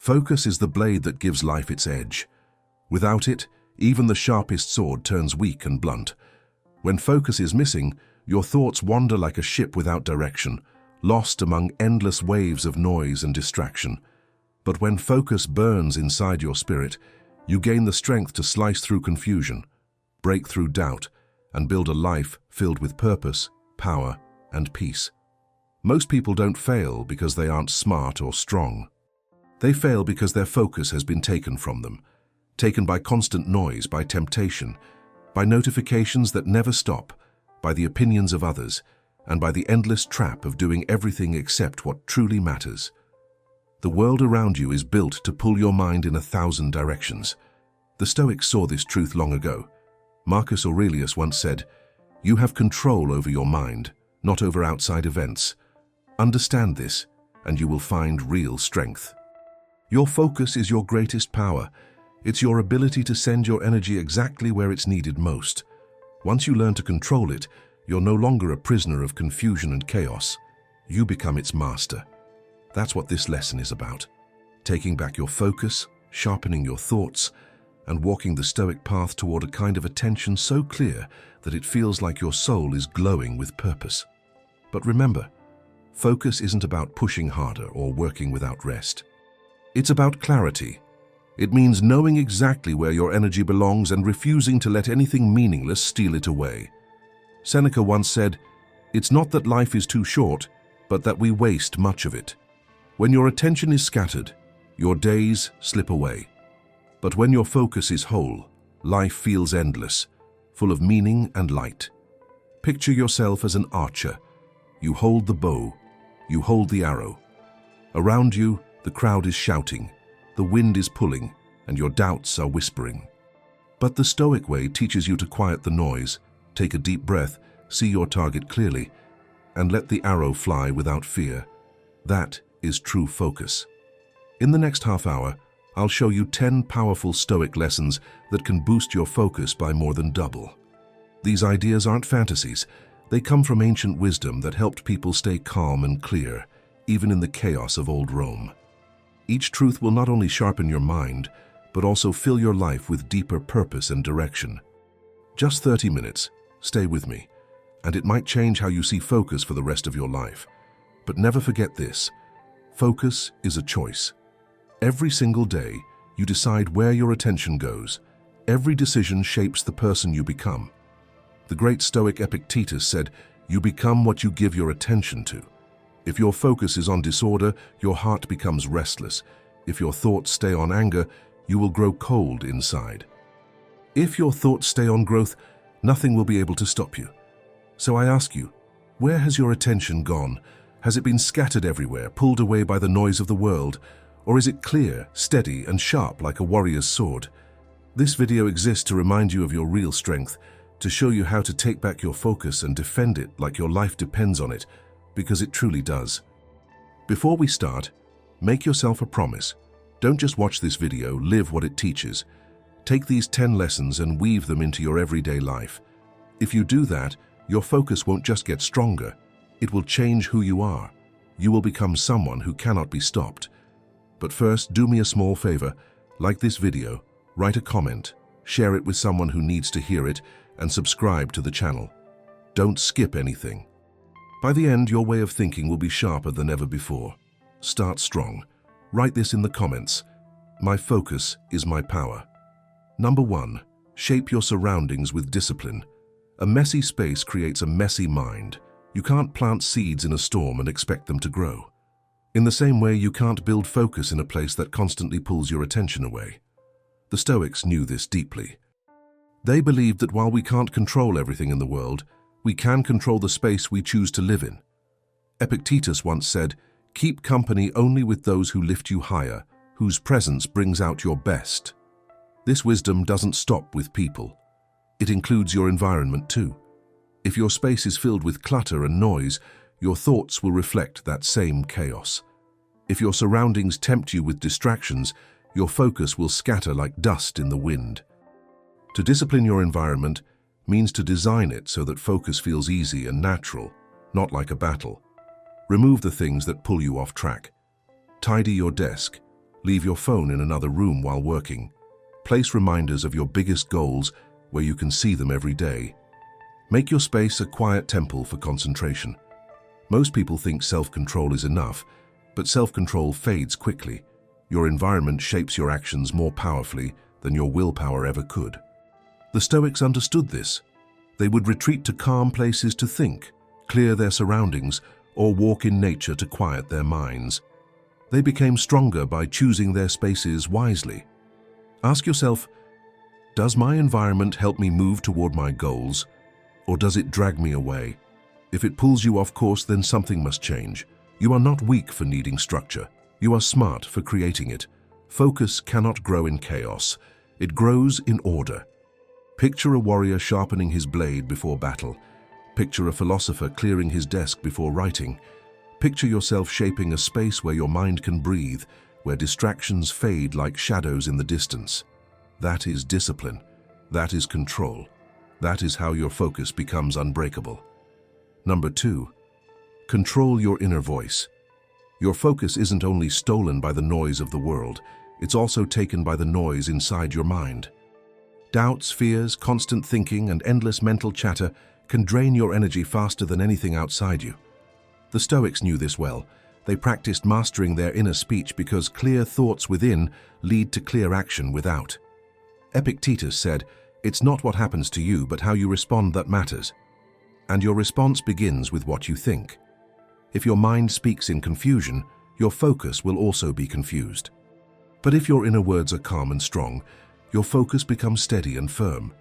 Focus is the blade that gives life its edge. Without it, even the sharpest sword turns weak and blunt. When focus is missing, your thoughts wander like a ship without direction, lost among endless waves of noise and distraction. But when focus burns inside your spirit, you gain the strength to slice through confusion, break through doubt, and build a life filled with purpose, power, and peace. Most people don't fail because they aren't smart or strong. They fail because their focus has been taken from them, taken by constant noise, by temptation, by notifications that never stop, by the opinions of others, and by the endless trap of doing everything except what truly matters. The world around you is built to pull your mind in 1,000 directions. The Stoics saw this truth long ago. Marcus Aurelius once said, "You have control over your mind, not over outside events. Understand this, and you will find real strength." Your focus is your greatest power. It's your ability to send your energy exactly where it's needed most. Once you learn to control it, you're no longer a prisoner of confusion and chaos. You become its master. That's what this lesson is about. Taking back your focus, sharpening your thoughts, and walking the Stoic path toward a kind of attention so clear that it feels like your soul is glowing with purpose. But remember, focus isn't about pushing harder or working without rest. It's about clarity. It means knowing exactly where your energy belongs and refusing to let anything meaningless steal it away. Seneca once said, "It's not that life is too short, but that we waste much of it." When your attention is scattered, your days slip away. But when your focus is whole, life feels endless, full of meaning and light. Picture yourself as an archer. You hold the bow, you hold the arrow. Around you, the crowd is shouting, the wind is pulling, and your doubts are whispering. But the Stoic way teaches you to quiet the noise, take a deep breath, see your target clearly, and let the arrow fly without fear. That is true focus. In the next half hour, I'll show you 10 powerful Stoic lessons that can boost your focus by more than double. These ideas aren't fantasies. They come from ancient wisdom that helped people stay calm and clear, even in the chaos of old Rome. Each truth will not only sharpen your mind, but also fill your life with deeper purpose and direction. Just 30 minutes, stay with me, and it might change how you see focus for the rest of your life. But never forget this: focus is a choice. Every single day, you decide where your attention goes. Every decision shapes the person you become. The great Stoic Epictetus said, "You become what you give your attention to." If your focus is on disorder, your heart becomes restless. If your thoughts stay on anger, you will grow cold inside. If your thoughts stay on growth, nothing will be able to stop you. So I ask you, where has your attention gone? Has it been scattered everywhere, pulled away by the noise of the world? Or is it clear, steady, and sharp like a warrior's sword? This video exists to remind you of your real strength, to show you how to take back your focus and defend it like your life depends on it, because it truly does. Before we start, make yourself a promise. Don't just watch this video, live what it teaches. Take these 10 lessons and weave them into your everyday life. If you do that, your focus won't just get stronger, it will change who you are. You will become someone who cannot be stopped. But first, do me a small favor. Like this video, write a comment, share it with someone who needs to hear it, and subscribe to the channel. Don't skip anything. By the end, your way of thinking will be sharper than ever before. Start strong. Write this in the comments. My focus is my power. Number 1. Shape your surroundings with discipline. A messy space creates a messy mind. You can't plant seeds in a storm and expect them to grow. In the same way, you can't build focus in a place that constantly pulls your attention away. The Stoics knew this deeply. They believed that while we can't control everything in the world, we can control the space we choose to live in. Epictetus once said, "Keep company only with those who lift you higher, whose presence brings out your best." This wisdom doesn't stop with people. It includes your environment too. If your space is filled with clutter and noise, your thoughts will reflect that same chaos. If your surroundings tempt you with distractions, your focus will scatter like dust in the wind. To discipline your environment means to design it so that focus feels easy and natural, not like a battle. Remove the things that pull you off track. Tidy your desk, Leave your phone in another room while working. Place reminders of your biggest goals where you can see them every day. Make your space a quiet temple for concentration. Most people think self-control is enough, but self-control fades quickly. Your environment shapes your actions more powerfully than your willpower ever could. The Stoics understood this. They would retreat to calm places to think, clear their surroundings, or walk in nature to quiet their minds. They became stronger by choosing their spaces wisely. Ask yourself, does my environment help me move toward my goals, or does it drag me away? If it pulls you off course, then something must change. You are not weak for needing structure. You are smart for creating it. Focus cannot grow in chaos. It grows in order. Picture a warrior sharpening his blade before battle. Picture a philosopher clearing his desk before writing. Picture yourself shaping a space where your mind can breathe, where distractions fade like shadows in the distance. That is discipline. That is control. That is how your focus becomes unbreakable. Number 2, control your inner voice. Your focus isn't only stolen by the noise of the world, it's also taken by the noise inside your mind. Doubts, fears, constant thinking, and endless mental chatter can drain your energy faster than anything outside you. The Stoics knew this well. They practiced mastering their inner speech because clear thoughts within lead to clear action without. Epictetus said, "It's not what happens to you, but how you respond that matters." And your response begins with what you think. If your mind speaks in confusion, your focus will also be confused. But if your inner words are calm and strong, your focus becomes steady and firm.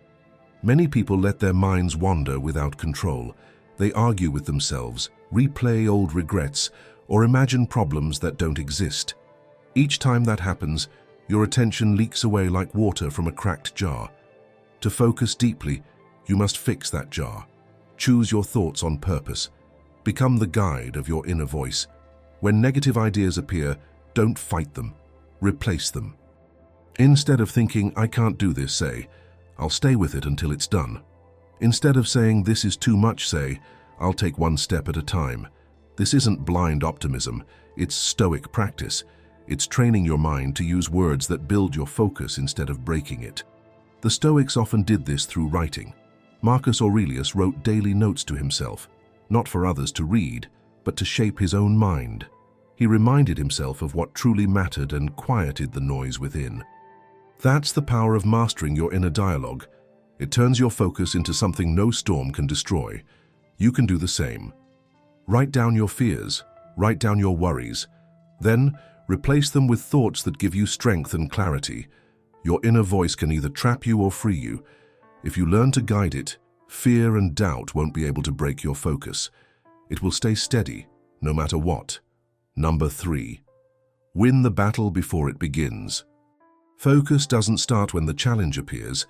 Many people let their minds wander without control. They argue with themselves, replay old regrets, or imagine problems that don't exist. Each time that happens, your attention leaks away like water from a cracked jar. To focus deeply, you must fix that jar. Choose your thoughts on purpose. Become the guide of your inner voice. When negative ideas appear, don't fight them. Replace them. Instead of thinking, "I can't do this," say, "I'll stay with it until it's done." Instead of saying, "This is too much," say, "I'll take one step at a time." This isn't blind optimism, it's Stoic practice. It's training your mind to use words that build your focus instead of breaking it. The Stoics often did this through writing. Marcus Aurelius wrote daily notes to himself, not for others to read, but to shape his own mind. He reminded himself of what truly mattered and quieted the noise within. That's the power of mastering your inner dialogue. It turns your focus into something no storm can destroy. You can do the same. Write down your fears, write down your worries. Then, replace them with thoughts that give you strength and clarity. Your inner voice can either trap you or free you. If you learn to guide it, fear and doubt won't be able to break your focus. It will stay steady, no matter what. Number 3, win the battle before it begins. Focus doesn't start when the challenge appears.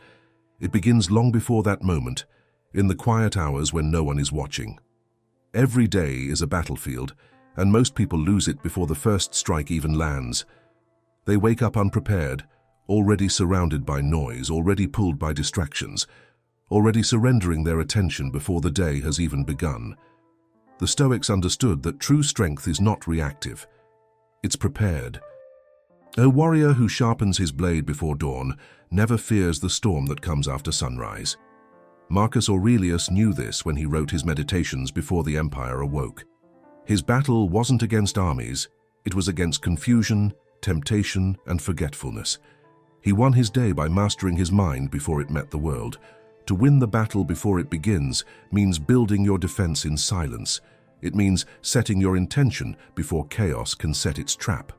It begins long before that moment, in the quiet hours when no one is watching. Every day is a battlefield, and most people lose it before the first strike even lands. They wake up unprepared, already surrounded by noise, already pulled by distractions, already surrendering their attention before the day has even begun. The Stoics understood that true strength is not reactive. It's prepared. A warrior who sharpens his blade before dawn never fears the storm that comes after sunrise. Marcus Aurelius knew this when he wrote his Meditations before the empire awoke. His battle wasn't against armies, it was against confusion, temptation, and forgetfulness. He won his day by mastering his mind before it met the world. To win the battle before it begins means building your defense in silence. It means setting your intention before chaos can set its trap.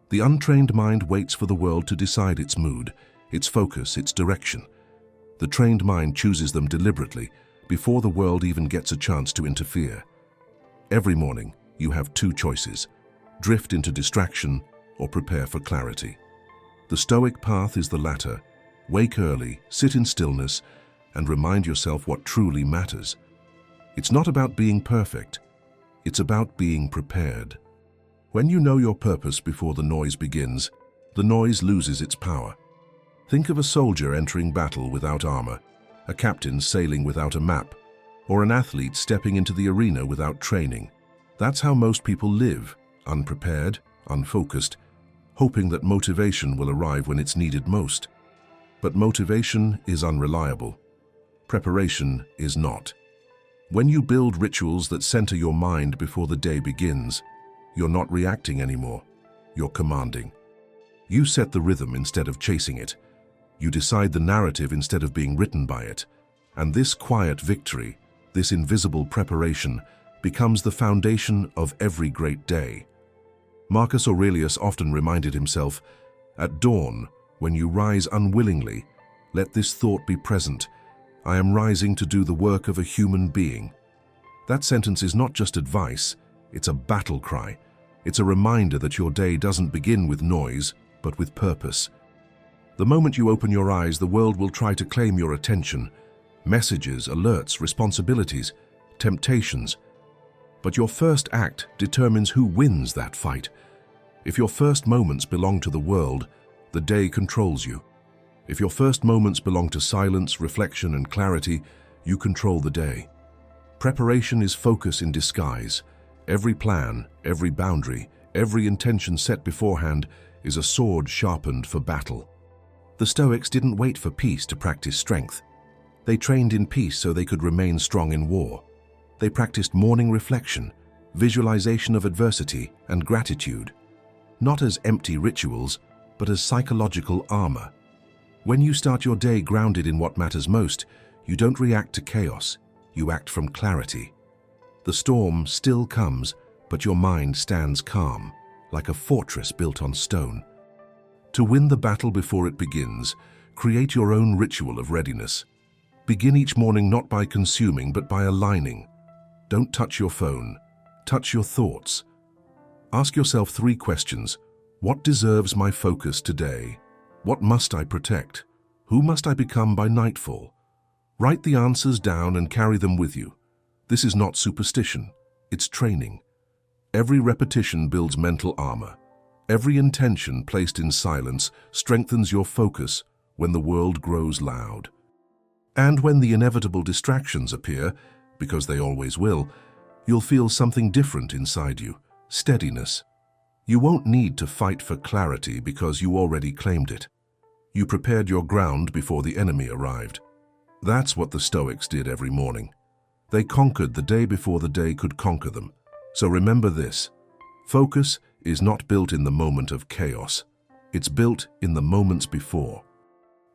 The untrained mind waits for the world to decide its mood, its focus, its direction. The trained mind chooses them deliberately, before the world even gets a chance to interfere. Every morning, you have two choices: drift into distraction or prepare for clarity. The Stoic path is the latter. Wake early, sit in stillness, and remind yourself what truly matters. It's not about being perfect, it's about being prepared. When you know your purpose before the noise begins, the noise loses its power. Think of a soldier entering battle without armor, a captain sailing without a map, or an athlete stepping into the arena without training. That's how most people live, unprepared, unfocused, hoping that motivation will arrive when it's needed most. But motivation is unreliable. Preparation is not. When you build rituals that center your mind before the day begins, you're not reacting anymore, you're commanding. You set the rhythm instead of chasing it. You decide the narrative instead of being written by it. And this quiet victory, this invisible preparation, becomes the foundation of every great day. Marcus Aurelius often reminded himself, "At dawn, when you rise unwillingly, let this thought be present. I am rising to do the work of a human being." That sentence is not just advice, it's a battle cry. It's a reminder that your day doesn't begin with noise, but with purpose. The moment you open your eyes, the world will try to claim your attention. Messages, alerts, responsibilities, temptations. But your first act determines who wins that fight. If your first moments belong to the world, the day controls you. If your first moments belong to silence, reflection, and clarity, you control the day. Preparation is focus in disguise. Every plan, every boundary, every intention set beforehand is a sword sharpened for battle. The Stoics didn't wait for peace to practice strength. They trained in peace so they could remain strong in war. They practiced morning reflection, visualization of adversity, and gratitude, not as empty rituals, but as psychological armor. When you start your day grounded in what matters most, you don't react to chaos, you act from clarity. The storm still comes, but your mind stands calm, like a fortress built on stone. To win the battle before it begins, create your own ritual of readiness. Begin each morning not by consuming, but by aligning. Don't touch your phone. Touch your thoughts. Ask yourself 3 questions. What deserves my focus today? What must I protect? Who must I become by nightfall? Write the answers down and carry them with you. This is not superstition, it's training. Every repetition builds mental armor. Every intention placed in silence strengthens your focus when the world grows loud. And when the inevitable distractions appear, because they always will, you'll feel something different inside you, steadiness. You won't need to fight for clarity because you already claimed it. You prepared your ground before the enemy arrived. That's what the Stoics did every morning. They conquered the day before the day could conquer them. So remember this: focus is not built in the moment of chaos. It's built in the moments before.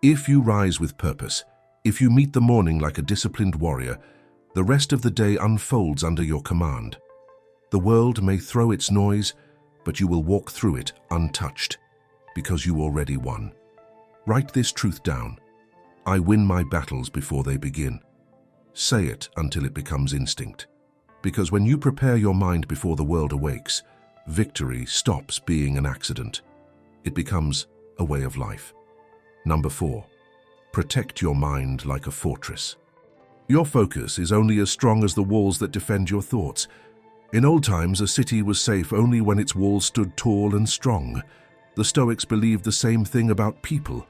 If you rise with purpose, if you meet the morning like a disciplined warrior, the rest of the day unfolds under your command. The world may throw its noise, but you will walk through it untouched, because you already won. Write this truth down: I win my battles before they begin. Say it until it becomes instinct. Because when you prepare your mind before the world awakes, victory stops being an accident. It becomes a way of life. Number 4, protect your mind like a fortress. Your focus is only as strong as the walls that defend your thoughts. In old times, a city was safe only when its walls stood tall and strong. The Stoics believed the same thing about people.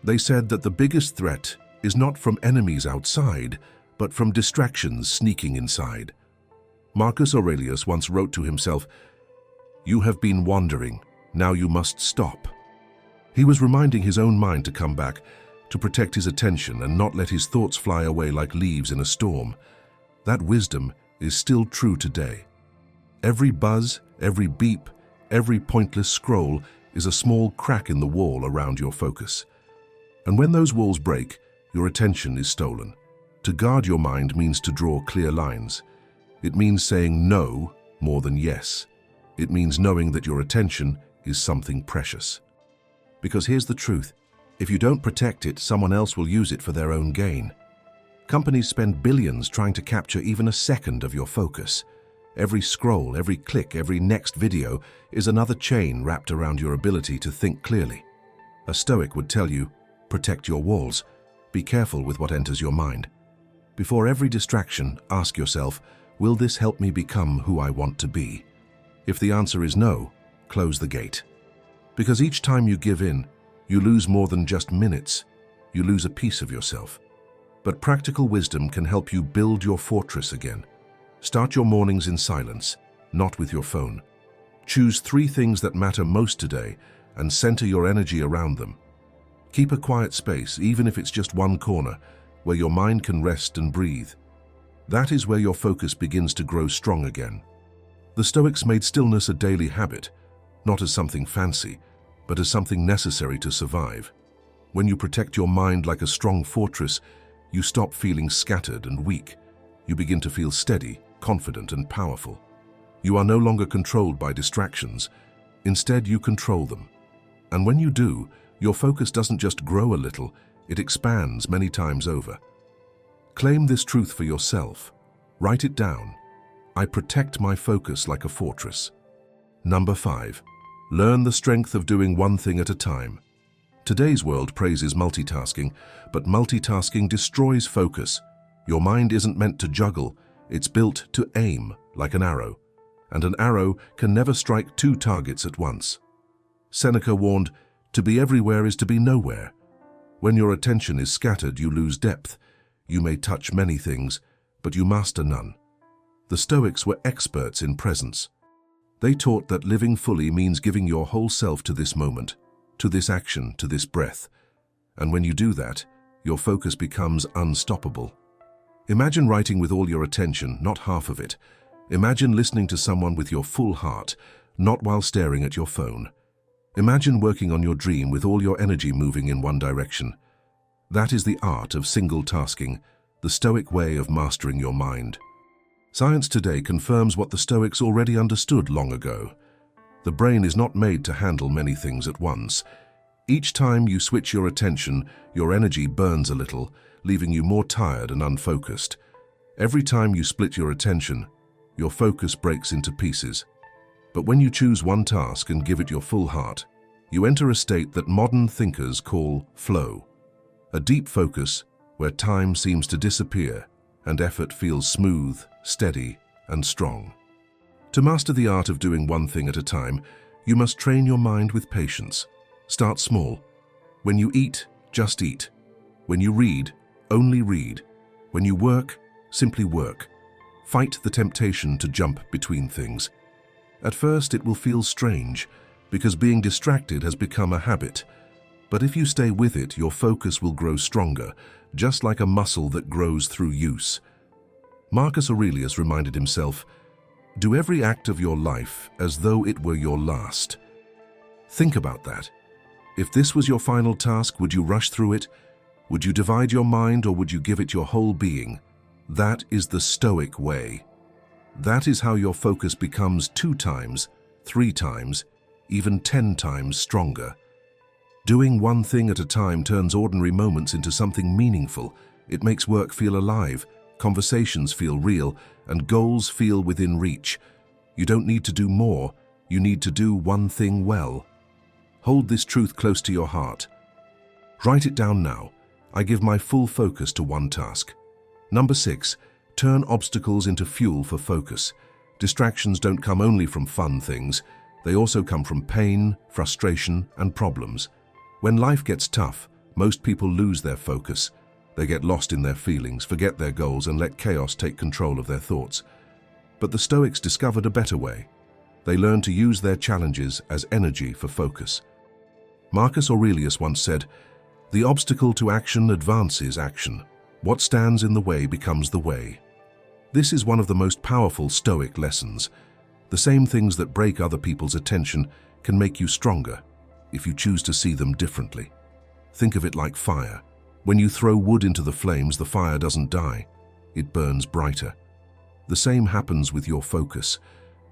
They said that the biggest threat is not from enemies outside, but from distractions sneaking inside. Marcus Aurelius once wrote to himself, "You have been wandering, now you must stop." He was reminding his own mind to come back, to protect his attention and not let his thoughts fly away like leaves in a storm. That wisdom is still true today. Every buzz, every beep, every pointless scroll is a small crack in the wall around your focus. And when those walls break, your attention is stolen. To guard your mind means to draw clear lines. It means saying no more than yes. It means knowing that your attention is something precious. Because here's the truth: if you don't protect it, someone else will use it for their own gain. Companies spend billions trying to capture even a second of your focus. Every scroll, every click, every next video is another chain wrapped around your ability to think clearly. A Stoic would tell you, protect your walls. Be careful with what enters your mind. Before every distraction, ask yourself, will this help me become who I want to be? If the answer is no, close the gate. Because each time you give in, you lose more than just minutes. You lose a piece of yourself. But practical wisdom can help you build your fortress again. Start your mornings in silence, not with your phone. Choose 3 things that matter most today and center your energy around them. Keep a quiet space, even if it's just one corner, where your mind can rest and breathe. That is where your focus begins to grow strong again. The Stoics made stillness a daily habit, not as something fancy, but as something necessary to survive. When you protect your mind like a strong fortress, you stop feeling scattered and weak. You begin to feel steady, confident, and powerful. You are no longer controlled by distractions. Instead, you control them. And when you do, your focus doesn't just grow a little, it expands many times over. Claim this truth for yourself. Write it down. I protect my focus like a fortress. Number 5. Learn the strength of doing one thing at a time. Today's world praises multitasking, but multitasking destroys focus. Your mind isn't meant to juggle, it's built to aim like an arrow. And an arrow can never strike 2 targets at once. Seneca warned, "To be everywhere is to be nowhere." When your attention is scattered, you lose depth. You may touch many things, but you master none. The Stoics were experts in presence. They taught that living fully means giving your whole self to this moment, to this action, to this breath. And when you do that, your focus becomes unstoppable. Imagine writing with all your attention, not half of it. Imagine listening to someone with your full heart, not while staring at your phone. Imagine working on your dream with all your energy moving in one direction. That is the art of single tasking, the Stoic way of mastering your mind. Science today confirms what the Stoics already understood long ago. The brain is not made to handle many things at once. Each time you switch your attention, your energy burns a little, leaving you more tired and unfocused. Every time you split your attention, your focus breaks into pieces. But when you choose one task and give it your full heart, you enter a state that modern thinkers call flow. A deep focus where time seems to disappear and effort feels smooth, steady, and strong. To master the art of doing one thing at a time, you must train your mind with patience. Start small. When you eat, just eat. When you read, only read. When you work, simply work. Fight the temptation to jump between things. At first, it will feel strange, because being distracted has become a habit. But if you stay with it, your focus will grow stronger, just like a muscle that grows through use. Marcus Aurelius reminded himself, "Do every act of your life as though it were your last." Think about that. If this was your final task, would you rush through it? Would you divide your mind, or would you give it your whole being? That is the Stoic way. That is how your focus becomes 2 times, 3 times, even 10 times stronger. Doing one thing at a time turns ordinary moments into something meaningful. It makes work feel alive, conversations feel real, and goals feel within reach. You don't need to do more, you need to do one thing well. Hold this truth close to your heart. Write it down now. I give my full focus to one task. Number 6, turn obstacles into fuel for focus. Distractions don't come only from fun things, they also come from pain, frustration, and problems. When life gets tough, most people lose their focus. They get lost in their feelings, forget their goals, and let chaos take control of their thoughts. But the Stoics discovered a better way. They learned to use their challenges as energy for focus. Marcus Aurelius once said, "The obstacle to action advances action. What stands in the way becomes the way." This is one of the most powerful Stoic lessons. The same things that break other people's attention can make you stronger if you choose to see them differently. Think of it like fire. When you throw wood into the flames, the fire doesn't die. It burns brighter. The same happens with your focus.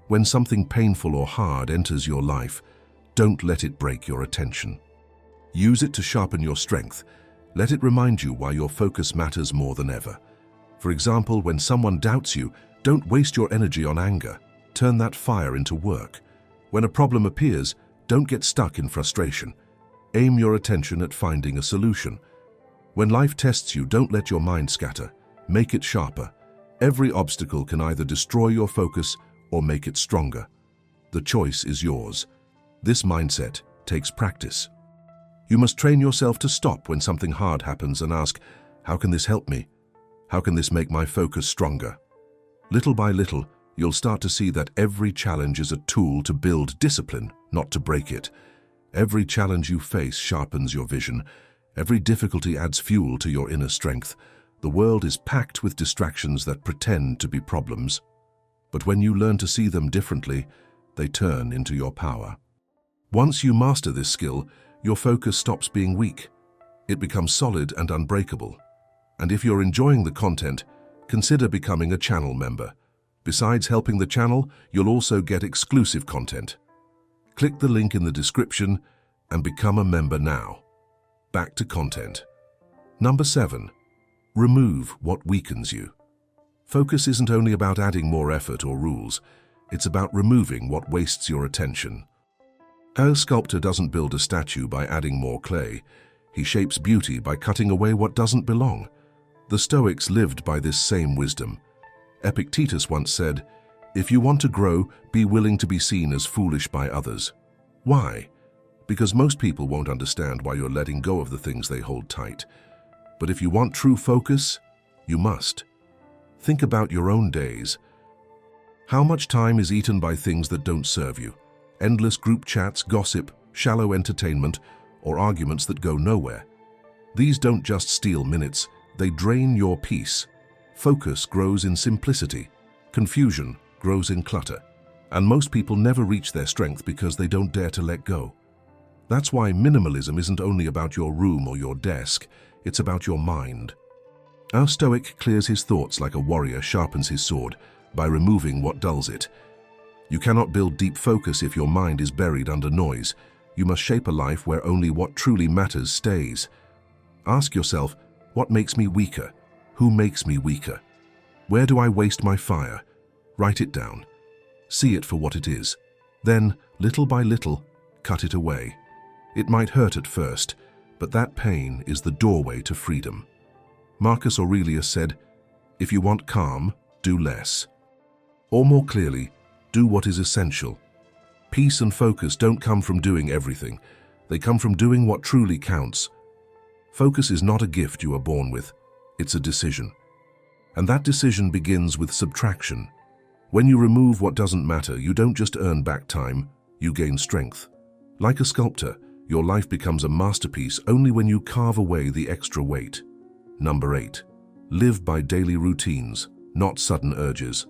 When something painful or hard enters your life, don't let it break your attention. Use it to sharpen your strength. Let it remind you why your focus matters more than ever. For example, when someone doubts you, don't waste your energy on anger. Turn that fire into work. When a problem appears, don't get stuck in frustration. Aim your attention at finding a solution. When life tests you, don't let your mind scatter. Make it sharper. Every obstacle can either destroy your focus or make it stronger. The choice is yours. This mindset takes practice. You must train yourself to stop when something hard happens and ask, how can this help me? How can this make my focus stronger? Little by little, you'll start to see that every challenge is a tool to build discipline, not to break it. Every challenge you face sharpens your vision. Every difficulty adds fuel to your inner strength. The world is packed with distractions that pretend to be problems. But when you learn to see them differently, they turn into your power. Once you master this skill, your focus stops being weak. It becomes solid and unbreakable. And if you're enjoying the content, consider becoming a channel member. Besides helping the channel, you'll also get exclusive content. Click the link in the description and become a member now. Back to content. Number 7. Remove what weakens you. Focus isn't only about adding more effort or rules, it's about removing what wastes your attention. A sculptor doesn't build a statue by adding more clay. He shapes beauty by cutting away what doesn't belong. The Stoics lived by this same wisdom. Epictetus once said, "If you want to grow, be willing to be seen as foolish by others." Why? Because most people won't understand why you're letting go of the things they hold tight. But if you want true focus, you must. Think about your own days. How much time is eaten by things that don't serve you? Endless group chats, gossip, shallow entertainment, or arguments that go nowhere. These don't just steal minutes, they drain your peace. Focus grows in simplicity. Confusion grows in clutter. And most people never reach their strength because they don't dare to let go. That's why minimalism isn't only about your room or your desk, it's about your mind. Our Stoic clears his thoughts like a warrior sharpens his sword by removing what dulls it. You cannot build deep focus if your mind is buried under noise. You must shape a life where only what truly matters stays. Ask yourself, what makes me weaker? Who makes me weaker? Where do I waste my fire? Write it down. See it for what it is. Then, little by little, cut it away. It might hurt at first, but that pain is the doorway to freedom. Marcus Aurelius said, "If you want calm, do less." Or more clearly, do what is essential. Peace and focus don't come from doing everything. They come from doing what truly counts. Focus is not a gift you are born with. It's a decision. And that decision begins with subtraction. When you remove what doesn't matter, you don't just earn back time, you gain strength. Like a sculptor, your life becomes a masterpiece only when you carve away the extra weight. Number 8. Live by daily routines, not sudden urges.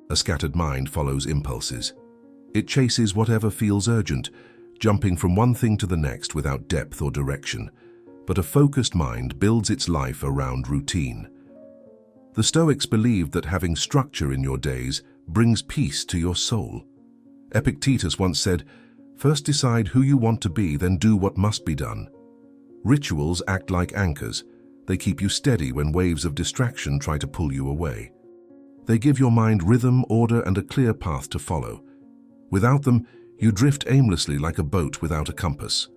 A scattered mind follows impulses. It chases whatever feels urgent, jumping from one thing to the next without depth or direction. But a focused mind builds its life around routine. The Stoics believed that having structure in your days brings peace to your soul. Epictetus once said, "First decide who you want to be, then do what must be done." Rituals act like anchors. They keep you steady when waves of distraction try to pull you away. They give your mind rhythm, order, and a clear path to follow. Without them, you drift aimlessly like a boat without a compass.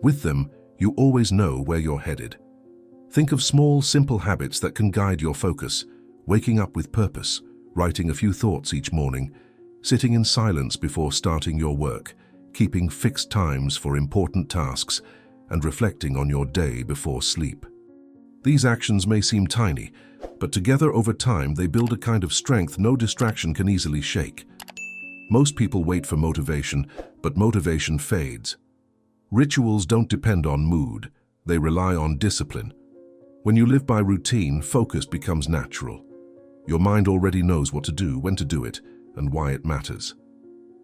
With them, you always know where you're headed. Think of small, simple habits that can guide your focus. Waking up with purpose, writing a few thoughts each morning, sitting in silence before starting your work, keeping fixed times for important tasks, and reflecting on your day before sleep. These actions may seem tiny, but together over time they build a kind of strength no distraction can easily shake. Most people wait for motivation, but motivation fades. Rituals don't depend on mood, they rely on discipline. When you live by routine, focus becomes natural. Your mind already knows what to do, when to do it, and why it matters.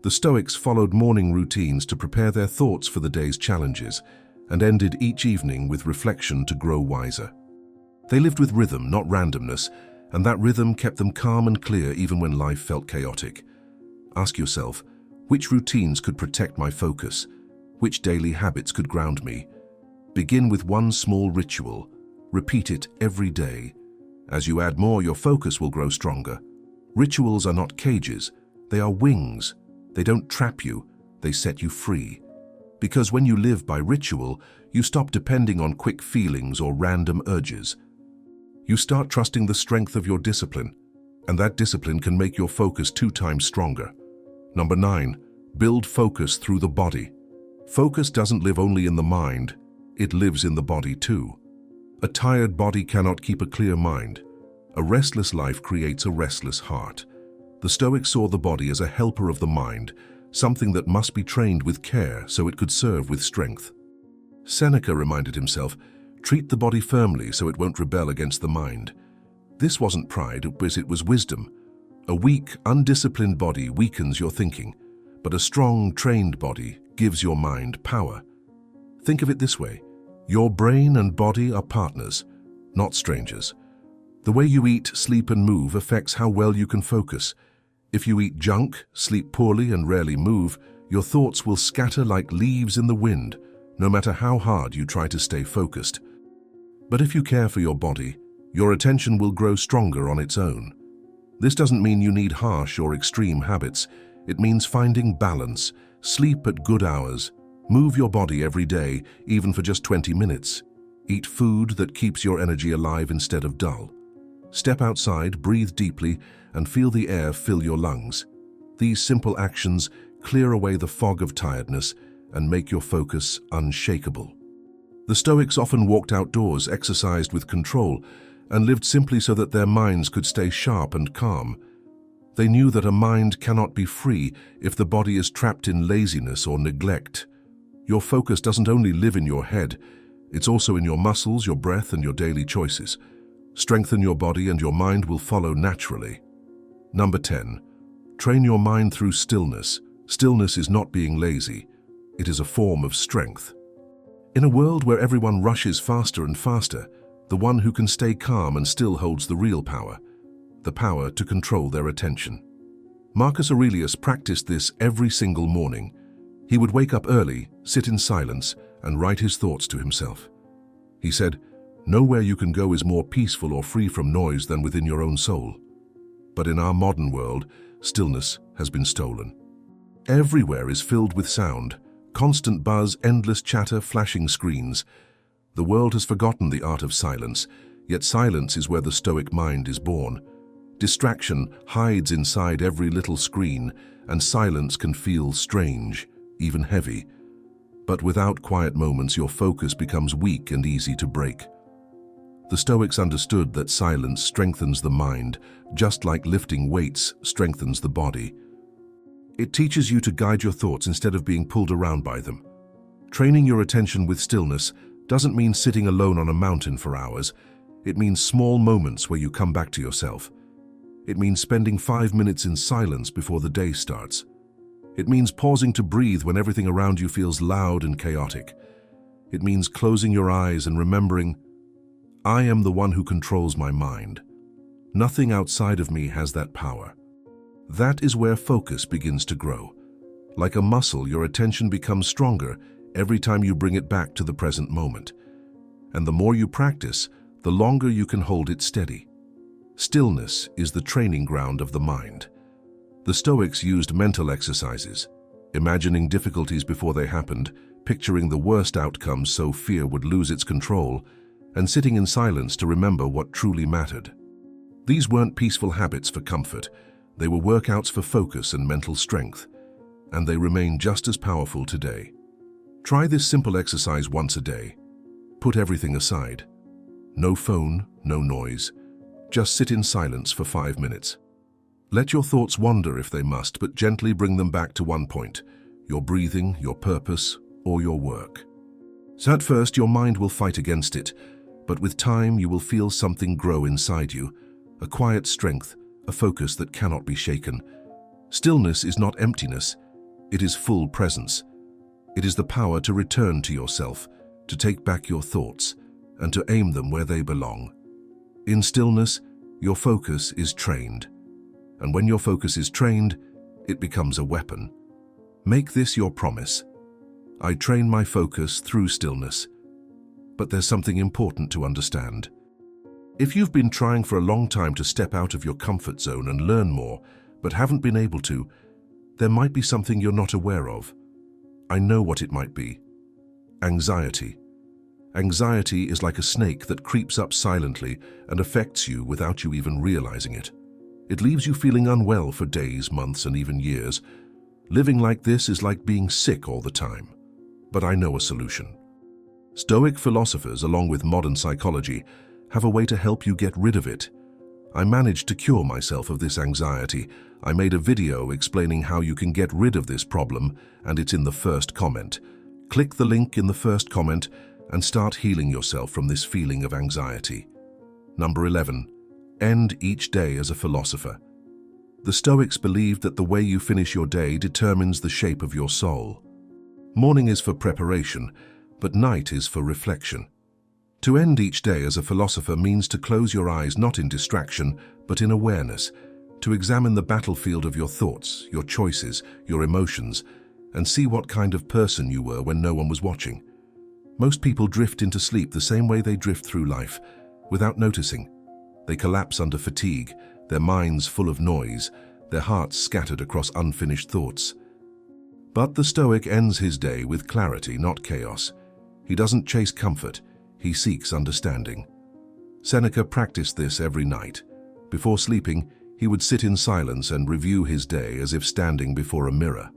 The Stoics followed morning routines to prepare their thoughts for the day's challenges, and ended each evening with reflection to grow wiser. They lived with rhythm, not randomness, and that rhythm kept them calm and clear even when life felt chaotic. Ask yourself, which routines could protect my focus? Which daily habits could ground me? Begin with one small ritual. Repeat it every day. As you add more, your focus will grow stronger. Rituals are not cages, they are wings. They don't trap you, they set you free. Because when you live by ritual, you stop depending on quick feelings or random urges. You start trusting the strength of your discipline, and that discipline can make your focus 2 times stronger. Number 9, build focus through the body. Focus doesn't live only in the mind, it lives in the body too. A tired body cannot keep a clear mind. A restless life creates a restless heart. The Stoics saw the body as a helper of the mind, something that must be trained with care so it could serve with strength. Seneca reminded himself, treat the body firmly so it won't rebel against the mind. This wasn't pride, it was wisdom. A weak, undisciplined body weakens your thinking, but a strong, trained body gives your mind power. Think of it this way. Your brain and body are partners, not strangers. The way you eat, sleep, and move affects how well you can focus. If you eat junk, sleep poorly, and rarely move, your thoughts will scatter like leaves in the wind, no matter how hard you try to stay focused. But if you care for your body, your attention will grow stronger on its own. This doesn't mean you need harsh or extreme habits. It means finding balance, sleep at good hours, move your body every day, even for just 20 minutes. Eat food that keeps your energy alive instead of dull. Step outside, breathe deeply, and feel the air fill your lungs. These simple actions clear away the fog of tiredness and make your focus unshakable. The Stoics often walked outdoors, exercised with control, and lived simply so that their minds could stay sharp and calm. They knew that a mind cannot be free if the body is trapped in laziness or neglect. Your focus doesn't only live in your head, it's also in your muscles, your breath, and your daily choices. Strengthen your body and your mind will follow naturally. Number 10. Train your mind through stillness. Stillness is not being lazy. It is a form of strength. In a world where everyone rushes faster and faster, the one who can stay calm and still holds the real power, the power to control their attention. Marcus Aurelius practiced this every single morning. He would wake up early, sit in silence, and write his thoughts to himself. He said, "Nowhere you can go is more peaceful or free from noise than within your own soul." But in our modern world, stillness has been stolen. Everywhere is filled with sound, constant buzz, endless chatter, flashing screens. The world has forgotten the art of silence, yet silence is where the Stoic mind is born. Distraction hides inside every little screen, and silence can feel strange, even heavy. But without quiet moments, your focus becomes weak and easy to break. The Stoics understood that silence strengthens the mind, just like lifting weights strengthens the body. It teaches you to guide your thoughts instead of being pulled around by them. Training your attention with stillness doesn't mean sitting alone on a mountain for hours. It means small moments where you come back to yourself. It means spending 5 minutes in silence before the day starts. It means pausing to breathe when everything around you feels loud and chaotic. It means closing your eyes and remembering, I am the one who controls my mind. Nothing outside of me has that power. That is where focus begins to grow. Like a muscle, your attention becomes stronger every time you bring it back to the present moment. And the more you practice, the longer you can hold it steady. Stillness is the training ground of the mind. The Stoics used mental exercises, imagining difficulties before they happened, picturing the worst outcomes so fear would lose its control, and sitting in silence to remember what truly mattered. These weren't peaceful habits for comfort. They were workouts for focus and mental strength, and they remain just as powerful today. Try this simple exercise once a day. Put everything aside. No phone, no noise. Just sit in silence for 5 minutes. Let your thoughts wander if they must, but gently bring them back to one point: your breathing, your purpose, or your work. So at first, your mind will fight against it, but with time you will feel something grow inside you, a quiet strength, a focus that cannot be shaken. Stillness is not emptiness, it is full presence. It is the power to return to yourself, to take back your thoughts, and to aim them where they belong. In stillness, your focus is trained. And when your focus is trained, it becomes a weapon. Make this your promise. I train my focus through stillness. But there's something important to understand. If you've been trying for a long time to step out of your comfort zone and learn more, but haven't been able to, there might be something you're not aware of. I know what it might be. Anxiety. Anxiety is like a snake that creeps up silently and affects you without you even realizing it. It leaves you feeling unwell for days, months, and even years. Living like this is like being sick all the time. But I know a solution. Stoic philosophers, along with modern psychology, have a way to help you get rid of it. I managed to cure myself of this anxiety. I made a video explaining how you can get rid of this problem, and it's in the first comment. Click the link in the first comment and start healing yourself from this feeling of anxiety. Number 11. End each day as a philosopher. The Stoics believed that the way you finish your day determines the shape of your soul. Morning is for preparation, but night is for reflection. To end each day as a philosopher means to close your eyes not in distraction, but in awareness, to examine the battlefield of your thoughts, your choices, your emotions, and see what kind of person you were when no one was watching. Most people drift into sleep the same way they drift through life, without noticing. They collapse under fatigue, their minds full of noise, their hearts scattered across unfinished thoughts. But the Stoic ends his day with clarity, not chaos. He doesn't chase comfort, he seeks understanding. Seneca practiced this every night. Before sleeping, he would sit in silence and review his day as if standing before a mirror.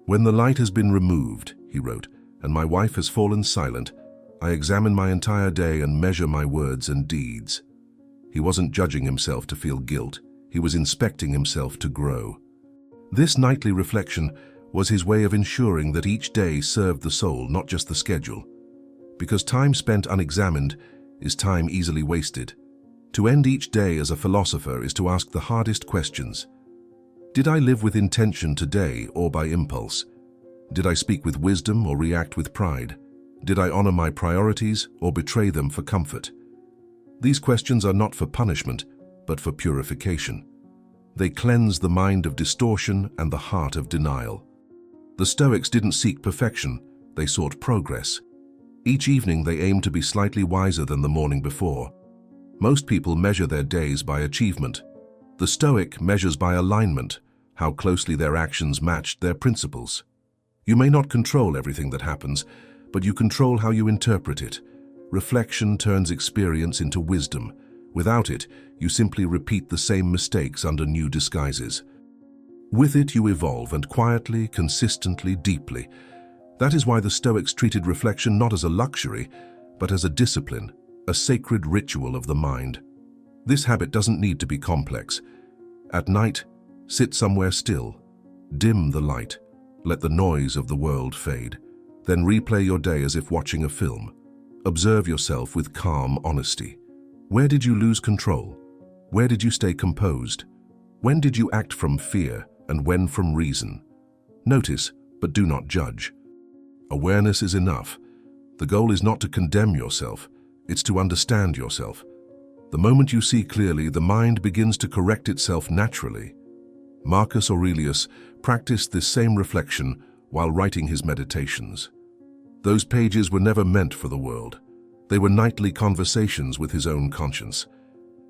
"When the light has been removed," he wrote, "and my wife has fallen silent, I examine my entire day and measure my words and deeds." He wasn't judging himself to feel guilt, he was inspecting himself to grow. This nightly reflection was his way of ensuring that each day served the soul, not just the schedule. Because time spent unexamined is time easily wasted. To end each day as a philosopher is to ask the hardest questions. Did I live with intention today or by impulse? Did I speak with wisdom or react with pride? Did I honor my priorities or betray them for comfort? These questions are not for punishment, but for purification. They cleanse the mind of distortion and the heart of denial. The Stoics didn't seek perfection, they sought progress. Each evening they aimed to be slightly wiser than the morning before. Most people measure their days by achievement. The Stoic measures by alignment, how closely their actions matched their principles. You may not control everything that happens, but you control how you interpret it. Reflection turns experience into wisdom. Without it, you simply repeat the same mistakes under new disguises. With it, you evolve, and quietly, consistently, deeply. That is why the Stoics treated reflection not as a luxury, but as a discipline, a sacred ritual of the mind. This habit doesn't need to be complex. At night, sit somewhere still. Dim the light. Let the noise of the world fade. Then replay your day as if watching a film. Observe yourself with calm honesty. Where did you lose control? Where did you stay composed? When did you act from fear and when from reason? Notice, but do not judge. Awareness is enough. The goal is not to condemn yourself, it's to understand yourself. The moment you see clearly, the mind begins to correct itself naturally. Marcus Aurelius practiced this same reflection while writing his meditations. Those pages were never meant for the world. They were nightly conversations with his own conscience.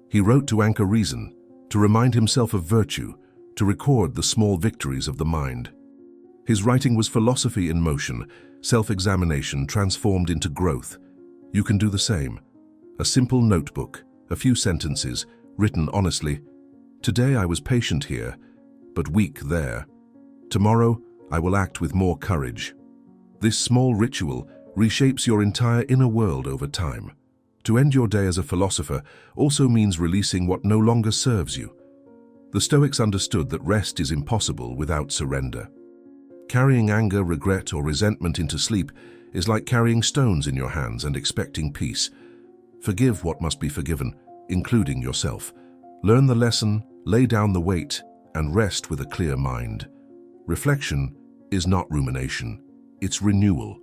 He wrote to anchor reason, to remind himself of virtue, to record the small victories of the mind. His writing was philosophy in motion, self-examination transformed into growth. You can do the same. A simple notebook, a few sentences, written honestly. Today I was patient here, but weak there. Tomorrow I will act with more courage. This small ritual reshapes your entire inner world over time. To end your day as a philosopher also means releasing what no longer serves you. The Stoics understood that rest is impossible without surrender. Carrying anger, regret, or resentment into sleep is like carrying stones in your hands and expecting peace. Forgive what must be forgiven, including yourself. Learn the lesson, lay down the weight, and rest with a clear mind. Reflection is not rumination, it's renewal.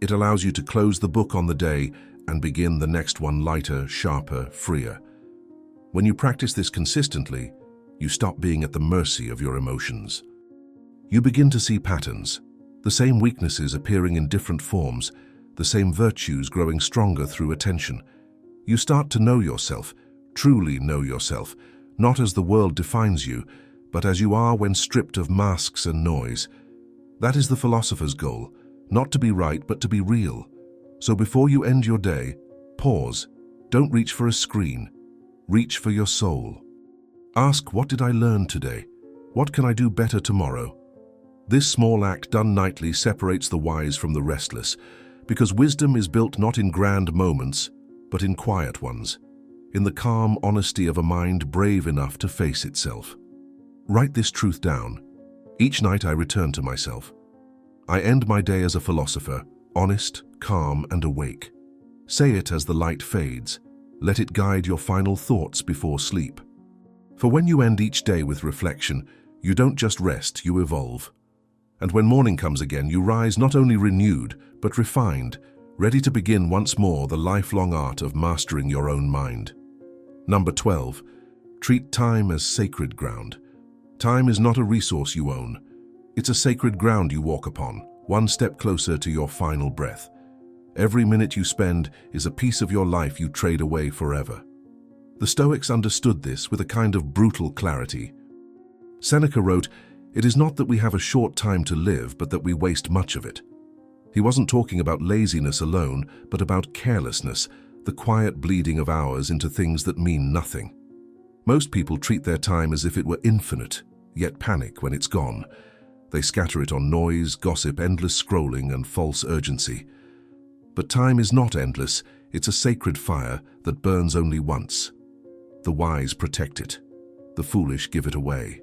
It allows you to close the book on the day and begin the next one lighter, sharper, freer. When you practice this consistently, you stop being at the mercy of your emotions. You begin to see patterns, the same weaknesses appearing in different forms, the same virtues growing stronger through attention. You start to know yourself, truly know yourself, not as the world defines you, but as you are when stripped of masks and noise. That is the philosopher's goal, not to be right, but to be real. So before you end your day, pause. Don't reach for a screen. Reach for your soul. Ask, what did I learn today? What can I do better tomorrow? This small act done nightly separates the wise from the restless, because wisdom is built not in grand moments, but in quiet ones. in the calm honesty of a mind brave enough to face itself. Write this truth down. Each night I return to myself. I end my day as a philosopher, honest, calm, and awake. Say it as the light fades. Let it guide your final thoughts before sleep. For when you end each day with reflection, you don't just rest, you evolve. And when morning comes again, you rise not only renewed, but refined, ready to begin once more the lifelong art of mastering your own mind. Number 12. Treat time as sacred ground. Time is not a resource you own. It's a sacred ground you walk upon, one step closer to your final breath. Every minute you spend is a piece of your life you trade away forever. The Stoics understood this with a kind of brutal clarity. Seneca wrote, "It is not that we have a short time to live, but that we waste much of it." He wasn't talking about laziness alone, but about carelessness, the quiet bleeding of hours into things that mean nothing. Most people treat their time as if it were infinite, yet panic when it's gone. They scatter it on noise, gossip, endless scrolling, and false urgency. But time is not endless. It's a sacred fire that burns only once. The wise protect it. The foolish give it away.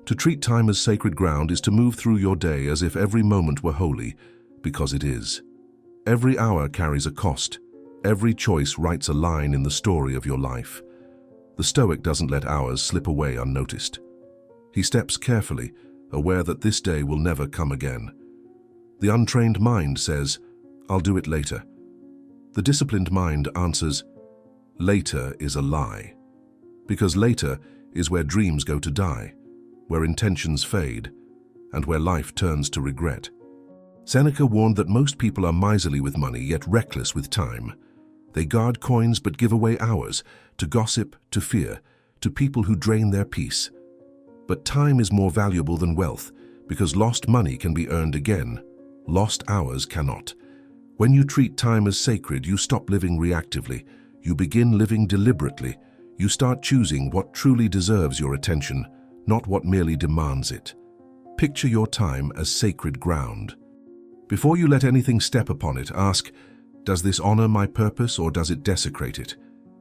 To treat time as sacred ground is to move through your day as if every moment were holy, because it is. Every hour carries a cost. Every choice writes a line in the story of your life. The Stoic doesn't let hours slip away unnoticed. He steps carefully, aware that this day will never come again. The untrained mind says, "I'll do it later." The disciplined mind answers, "Later is a lie." Because later is where dreams go to die, where intentions fade, and where life turns to regret. Seneca warned that most people are miserly with money, yet reckless with time. They guard coins but give away hours, to gossip, to fear, to people who drain their peace. But time is more valuable than wealth, because lost money can be earned again. Lost hours cannot. When you treat time as sacred, you stop living reactively. You begin living deliberately. You start choosing what truly deserves your attention, not what merely demands it. Picture your time as sacred ground. Before you let anything step upon it, ask, does this honor my purpose or does it desecrate it?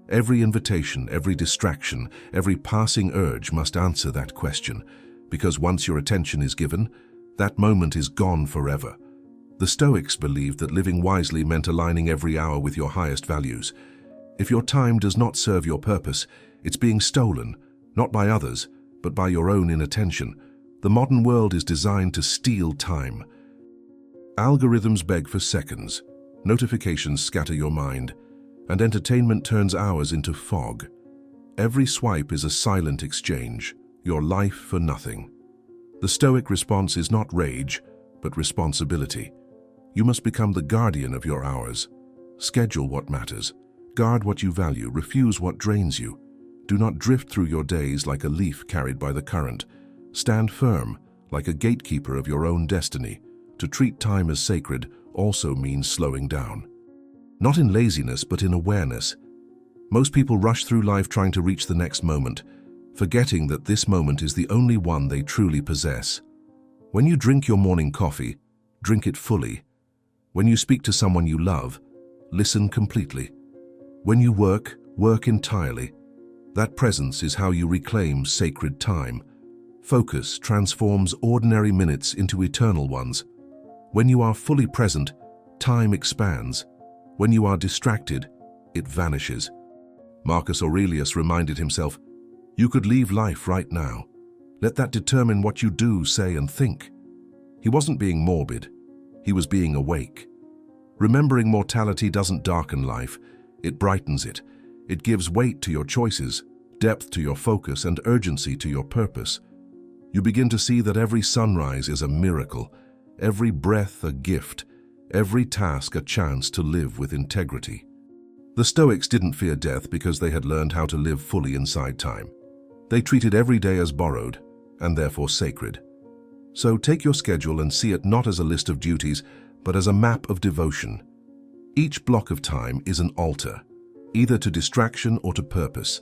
Every invitation, every distraction, every passing urge must answer that question, because once your attention is given, that moment is gone forever. The Stoics believed that living wisely meant aligning every hour with your highest values. If your time does not serve your purpose, it's being stolen, not by others, but by your own inattention. The modern world is designed to steal time. Algorithms beg for seconds, notifications scatter your mind, and entertainment turns hours into fog. Every swipe is a silent exchange, your life for nothing. The Stoic response is not rage, but responsibility. You must become the guardian of your hours. Schedule what matters. Guard what you value. Refuse what drains you. Do not drift through your days like a leaf carried by the current. Stand firm, like a gatekeeper of your own destiny. To treat time as sacred also means slowing down. Not in laziness, but in awareness. Most people rush through life trying to reach the next moment, forgetting that this moment is the only one they truly possess. When you drink your morning coffee, drink it fully. When you speak to someone you love, listen completely. When you work, work entirely. That presence is how you reclaim sacred time. Focus transforms ordinary minutes into eternal ones. When you are fully present, time expands. When you are distracted, it vanishes. Marcus Aurelius reminded himself, "You could leave life right now. Let that determine what you do, say, and think." He wasn't being morbid. He was being awake. Remembering mortality doesn't darken life. It brightens it. It gives weight to your choices, depth to your focus, and urgency to your purpose. You begin to see that every sunrise is a miracle, every breath a gift, every task a chance to live with integrity. The Stoics didn't fear death because they had learned how to live fully inside time. They treated every day as borrowed, and therefore sacred. So take your schedule and see it not as a list of duties, but as a map of devotion. Each block of time is an altar, either to distraction or to purpose.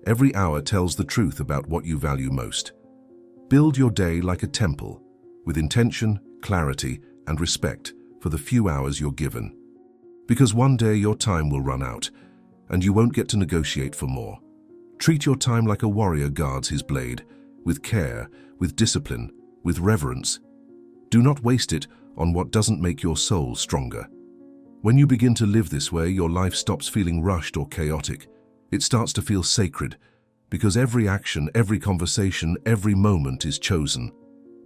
Every hour tells the truth about what you value most. Build your day like a temple, with intention, clarity, and respect for the few hours you're given. Because one day your time will run out, and you won't get to negotiate for more. Treat your time like a warrior guards his blade, with care, with discipline, with reverence. Do not waste it on what doesn't make your soul stronger. When you begin to live this way, your life stops feeling rushed or chaotic. It starts to feel sacred, because every action, every conversation, every moment is chosen.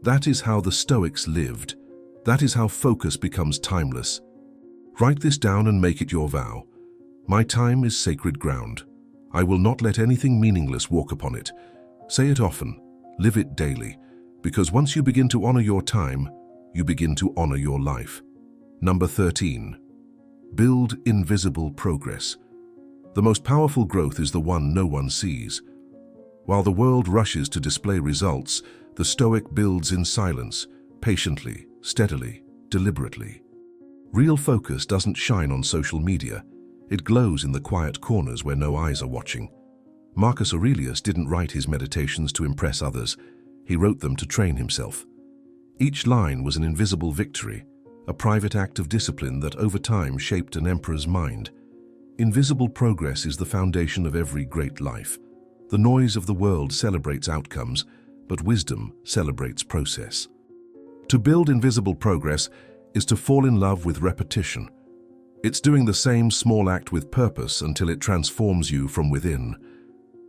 That is how the Stoics lived. That is how focus becomes timeless. Write this down and make it your vow. My time is sacred ground. I will not let anything meaningless walk upon it. Say it often, live it daily, because once you begin to honor your time, you begin to honor your life. Number 13. Build invisible progress. The most powerful growth is the one no one sees. While the world rushes to display results, the Stoic builds in silence, patiently, steadily, deliberately. Real focus doesn't shine on social media. It glows in the quiet corners where no eyes are watching. Marcus Aurelius didn't write his meditations to impress others. He wrote them to train himself. Each line was an invisible victory, a private act of discipline that over time shaped an emperor's mind. Invisible progress is the foundation of every great life. The noise of the world celebrates outcomes, but wisdom celebrates process. To build invisible progress is to fall in love with repetition. It's doing the same small act with purpose until it transforms you from within.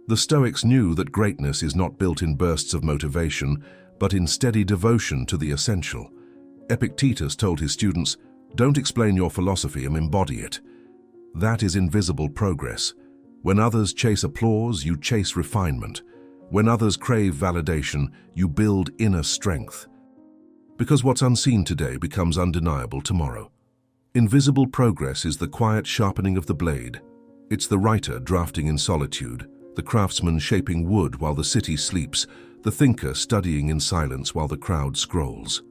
The Stoics knew that greatness is not built in bursts of motivation, but in steady devotion to the essential. Epictetus told his students, "Don't explain your philosophy and embody it." That is invisible progress. When others chase applause, you chase refinement. When others crave validation, you build inner strength. Because what's unseen today becomes undeniable tomorrow. Invisible progress is the quiet sharpening of the blade. It's the writer drafting in solitude, the craftsman shaping wood while the city sleeps, the thinker studying in silence while the crowd scrolls.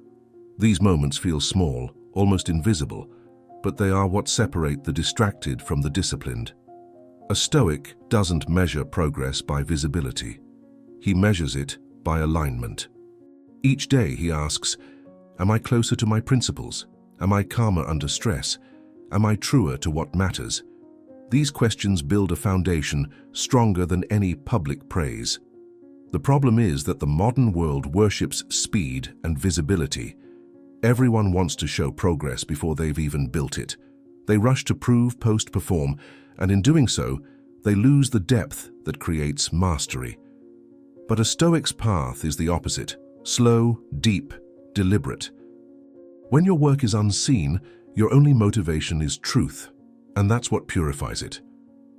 These moments feel small, almost invisible, but they are what separate the distracted from the disciplined. A Stoic doesn't measure progress by visibility. He measures it by alignment. Each day he asks, am I closer to my principles? Am I calmer under stress? Am I truer to what matters? These questions build a foundation stronger than any public praise. The problem is that the modern world worships speed and visibility. Everyone wants to show progress before they've even built it. They rush to prove, post, perform, and in doing so, they lose the depth that creates mastery. But a Stoic's path is the opposite: slow, deep, deliberate. When your work is unseen, your only motivation is truth, and that's what purifies it.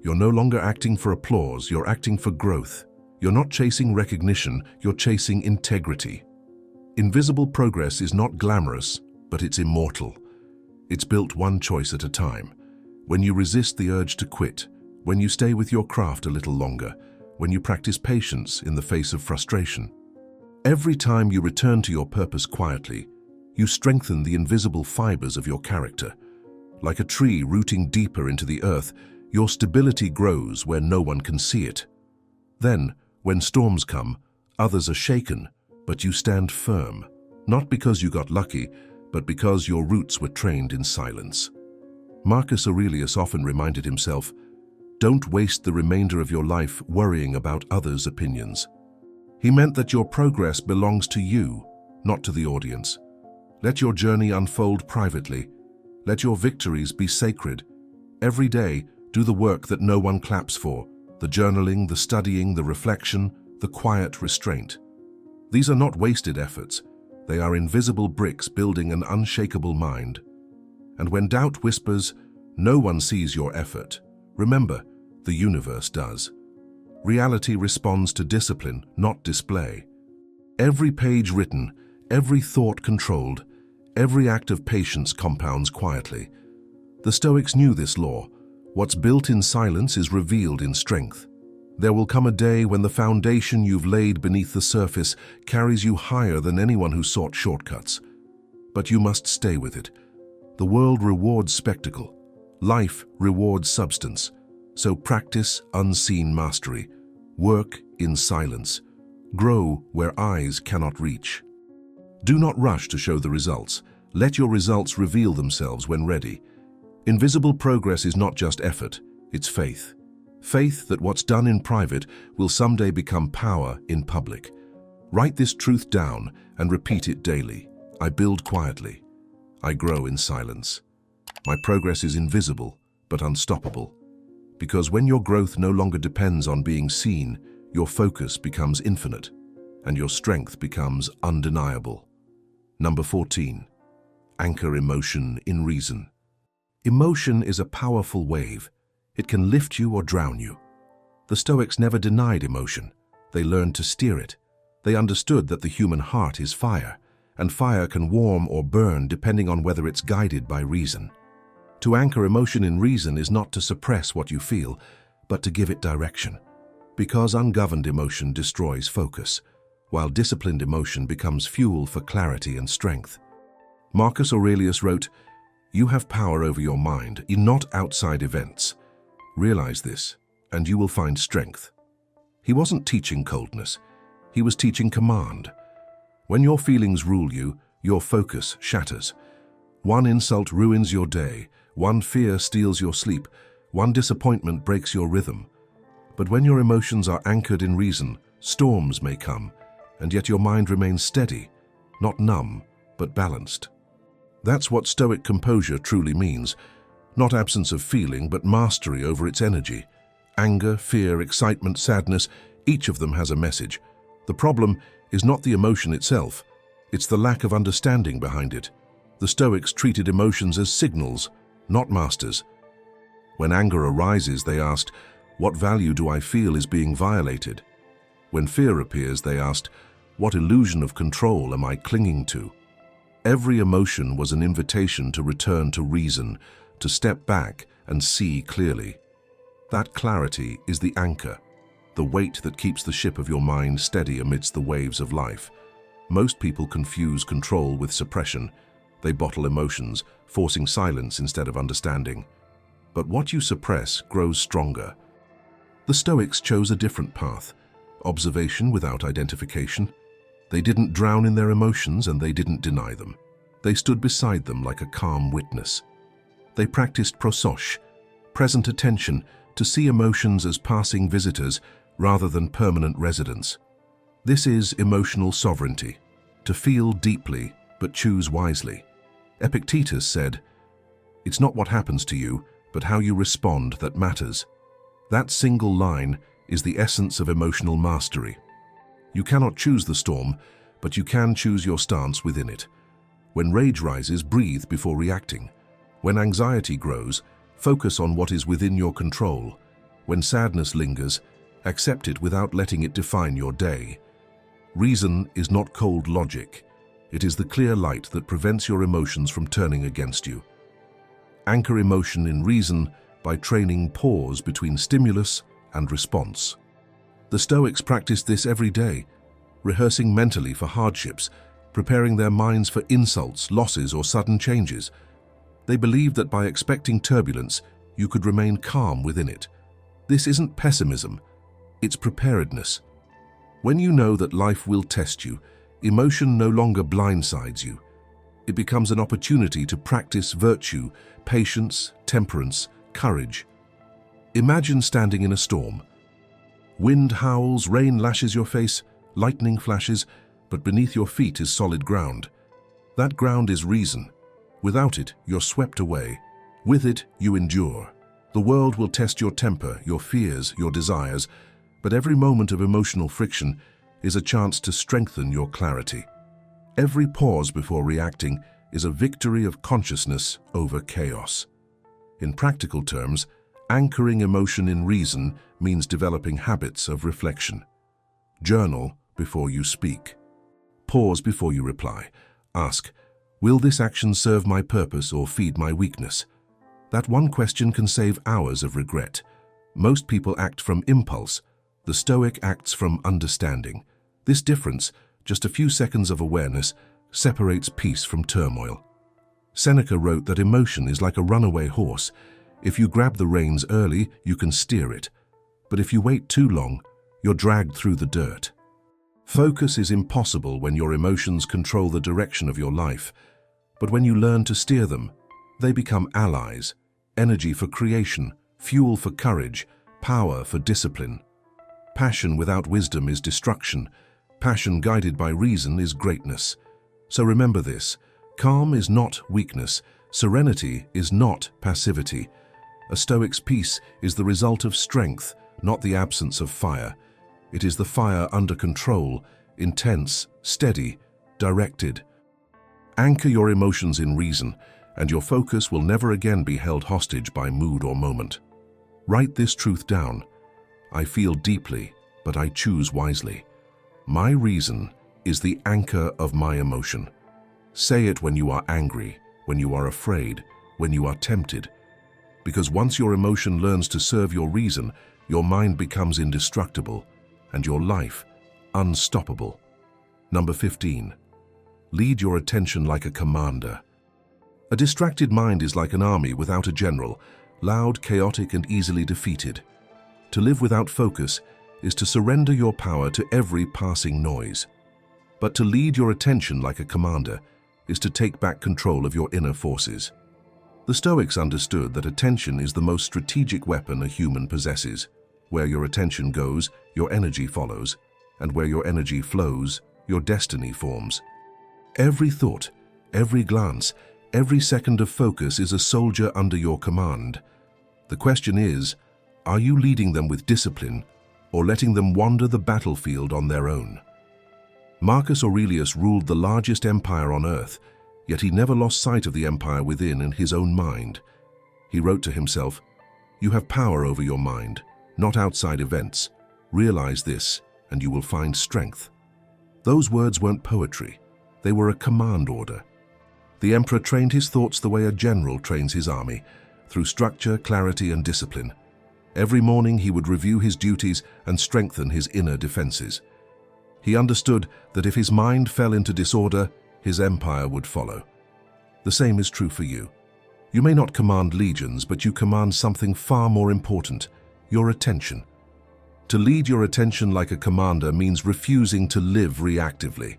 You're no longer acting for applause, you're acting for growth. You're not chasing recognition, you're chasing integrity. Invisible progress is not glamorous, but it's immortal. It's built one choice at a time. When you resist the urge to quit, when you stay with your craft a little longer, when you practice patience in the face of frustration. Every time you return to your purpose quietly, you strengthen the invisible fibers of your character. Like a tree rooting deeper into the earth, your stability grows where no one can see it. Then, when storms come, others are shaken, but you stand firm, not because you got lucky, but because your roots were trained in silence. Marcus Aurelius often reminded himself, don't waste the remainder of your life worrying about others' opinions. He meant that your progress belongs to you, not to the audience. Let your journey unfold privately. Let your victories be sacred. Every day, do the work that no one claps for, the journaling, the studying, the reflection, the quiet restraint. These are not wasted efforts. They are invisible bricks building an unshakable mind. And when doubt whispers, no one sees your effort, remember, the universe does. Reality responds to discipline, not display. Every page written, every thought controlled, every act of patience compounds quietly. The Stoics knew this law. What's built in silence is revealed in strength. There will come a day when the foundation you've laid beneath the surface carries you higher than anyone who sought shortcuts. But you must stay with it. The world rewards spectacle. Life rewards substance. So practice unseen mastery. Work in silence. Grow where eyes cannot reach. Do not rush to show the results. Let your results reveal themselves when ready. Invisible progress is not just effort, It's faith. Faith that what's done in private will someday become power in public. Write this truth down and repeat it daily. I build quietly. I grow in silence. My progress is invisible, but unstoppable. Because when your growth no longer depends on being seen, your focus becomes infinite, and your strength becomes undeniable. Number 14. Anchor emotion in reason. Emotion is a powerful wave. It can lift you or drown you. The Stoics never denied emotion. They learned to steer it. They understood that the human heart is fire, and fire can warm or burn depending on whether it's guided by reason. To anchor emotion in reason is not to suppress what you feel, but to give it direction. Because ungoverned emotion destroys focus, while disciplined emotion becomes fuel for clarity and strength. Marcus Aurelius wrote, "You have power over your mind, not outside events. Realize this, and you will find strength." He wasn't teaching coldness. He was teaching command. When your feelings rule you, your focus shatters. One insult ruins your day. One fear steals your sleep. One disappointment breaks your rhythm. But when your emotions are anchored in reason, storms may come, and yet your mind remains steady, not numb, but balanced. That's what Stoic composure truly means. Not absence of feeling, but mastery over its energy. Anger, fear, excitement, sadness, each of them has a message. The problem is not the emotion itself, it's the lack of understanding behind it. The Stoics treated emotions as signals, not masters. When anger arises, they asked, "What value do I feel is being violated?" When fear appears, they asked, "What illusion of control am I clinging to?" Every emotion was an invitation to return to reason, to step back and see clearly. That clarity is the anchor, the weight that keeps the ship of your mind steady amidst the waves of life. Most people confuse control with suppression. They bottle emotions, forcing silence instead of understanding. But what you suppress grows stronger. The Stoics chose a different path, observation without identification. They didn't drown in their emotions and they didn't deny them. They stood beside them like a calm witness. They practiced prosoche, present attention, to see emotions as passing visitors rather than permanent residents. This is emotional sovereignty, to feel deeply but choose wisely. Epictetus said, "It's not what happens to you, but how you respond that matters." That single line is the essence of emotional mastery. You cannot choose the storm, but you can choose your stance within it. When rage rises, breathe before reacting. When anxiety grows, focus on what is within your control. When sadness lingers, accept it without letting it define your day. Reason is not cold logic. It is the clear light that prevents your emotions from turning against you. Anchor emotion in reason by training pause between stimulus and response. The Stoics practiced this every day, rehearsing mentally for hardships, preparing their minds for insults, losses, or sudden changes. They believed that by expecting turbulence, you could remain calm within it. This isn't pessimism, it's preparedness. When you know that life will test you, emotion no longer blindsides you. It becomes an opportunity to practice virtue, patience, temperance, courage. Imagine standing in a storm. Wind howls, rain lashes your face, lightning flashes, but beneath your feet is solid ground. That ground is reason. Without it, you're swept away. With it, you endure. The world will test your temper, your fears, your desires, but every moment of emotional friction is a chance to strengthen your clarity. Every pause before reacting is a victory of consciousness over chaos. In practical terms, anchoring emotion in reason means developing habits of reflection. Journal before you speak. Pause before you reply. Ask, will this action serve my purpose or feed my weakness? That one question can save hours of regret. Most people act from impulse. The Stoic acts from understanding. This difference, just a few seconds of awareness, separates peace from turmoil. Seneca wrote that emotion is like a runaway horse. If you grab the reins early, you can steer it. But if you wait too long, you're dragged through the dirt. Focus is impossible when your emotions control the direction of your life. But when you learn to steer them, they become allies, energy for creation, fuel for courage, power for discipline. Passion without wisdom is destruction. Passion guided by reason is greatness. So remember this: calm is not weakness. Serenity is not passivity. A Stoic's peace is the result of strength, not the absence of fire. It is the fire under control, intense, steady, directed. Anchor your emotions in reason, and your focus will never again be held hostage by mood or moment. Write this truth down: I feel deeply, but I choose wisely. My reason is the anchor of my emotion. Say it when you are angry, when you are afraid, when you are tempted. Because once your emotion learns to serve your reason, your mind becomes indestructible, and your life unstoppable. Number 15. Lead your attention like a commander. A distracted mind is like an army without a general, loud, chaotic, and easily defeated. To live without focus is to surrender your power to every passing noise. But to lead your attention like a commander is to take back control of your inner forces. The Stoics understood that attention is the most strategic weapon a human possesses. Where your attention goes, your energy follows, and where your energy flows, your destiny forms. Every thought, every glance, every second of focus is a soldier under your command. The question is, are you leading them with discipline or letting them wander the battlefield on their own? Marcus Aurelius ruled the largest empire on earth, yet he never lost sight of the empire within in his own mind. He wrote to himself, "You have power over your mind, not outside events. Realize this, and you will find strength." Those words weren't poetry. They were a command order. The emperor trained his thoughts the way a general trains his army, through structure, clarity, and discipline. Every morning he would review his duties and strengthen his inner defenses. He understood that if his mind fell into disorder, his empire would follow. The same is true for you. You may not command legions, but you command something far more important: your attention. To lead your attention like a commander means refusing to live reactively.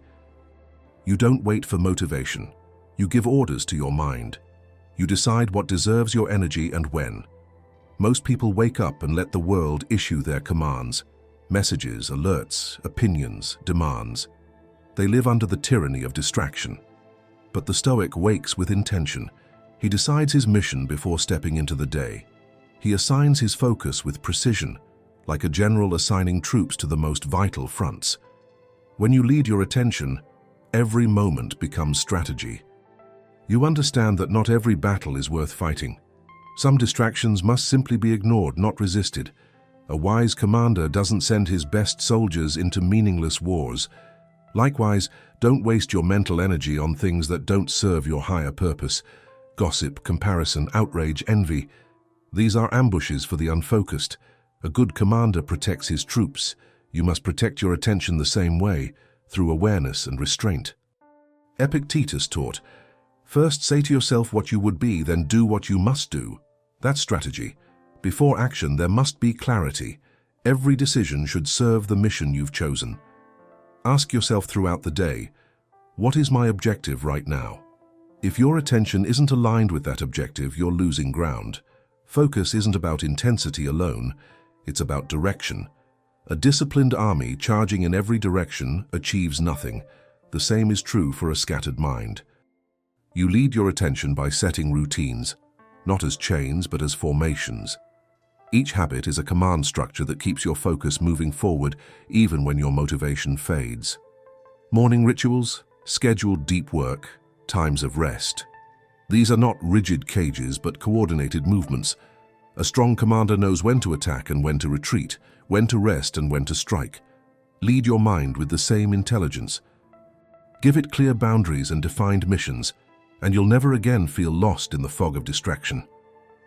You don't wait for motivation. You give orders to your mind. You decide what deserves your energy and when. Most people wake up and let the world issue their commands: messages, alerts, opinions, demands. They live under the tyranny of distraction. But the Stoic wakes with intention. He decides his mission before stepping into the day. He assigns his focus with precision, like a general assigning troops to the most vital fronts. When you lead your attention, every moment becomes strategy. You understand that not every battle is worth fighting. Some distractions must simply be ignored, not resisted. A wise commander doesn't send his best soldiers into meaningless wars. Likewise, don't waste your mental energy on things that don't serve your higher purpose. Gossip, comparison, outrage, envy. These are ambushes for the unfocused. A good commander protects his troops. You must protect your attention the same way, through awareness and restraint. Epictetus taught, "First say to yourself what you would be, then do what you must do." That's strategy. Before action, there must be clarity. Every decision should serve the mission you've chosen. Ask yourself throughout the day, what is my objective right now? If your attention isn't aligned with that objective, you're losing ground. Focus isn't about intensity alone, it's about direction. A disciplined army charging in every direction achieves nothing. The same is true for a scattered mind. You lead your attention by setting routines, not as chains but as formations. Each habit is a command structure that keeps your focus moving forward even when your motivation fades. Morning rituals, scheduled deep work, times of rest. These are not rigid cages but coordinated movements. A strong commander knows when to attack and when to retreat, when to rest and when to strike. Lead your mind with the same intelligence. Give it clear boundaries and defined missions, and you'll never again feel lost in the fog of distraction.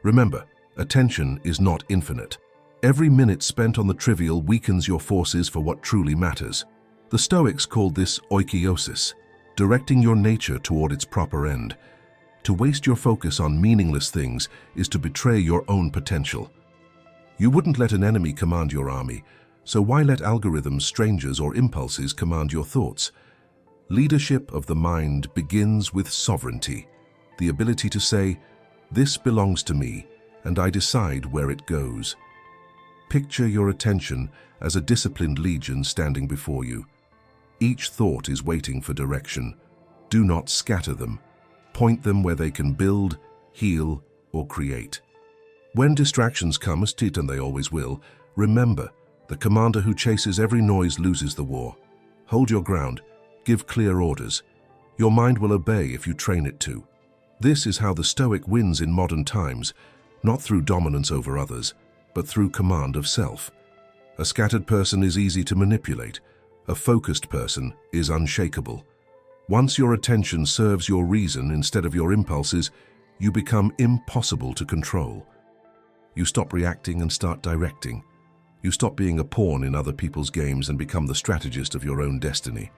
Remember, attention is not infinite. Every minute spent on the trivial weakens your forces for what truly matters. The Stoics called this oikeiosis, directing your nature toward its proper end. To waste your focus on meaningless things is to betray your own potential. You wouldn't let an enemy command your army, so why let algorithms, strangers, or impulses command your thoughts? Leadership of the mind begins with sovereignty, the ability to say, "This belongs to me," and I decide where it goes. Picture your attention as a disciplined legion standing before you. Each thought is waiting for direction. Do not scatter them. Point them where they can build, heal, or create. When distractions come, as and they always will, remember, the commander who chases every noise loses the war. Hold your ground. Give clear orders. Your mind will obey if you train it to. This is how the Stoic wins in modern times, not through dominance over others, but through command of self. A scattered person is easy to manipulate. A focused person is unshakable. Once your attention serves your reason instead of your impulses, you become impossible to control. You stop reacting and start directing. You stop being a pawn in other people's games and become the strategist of your own destiny.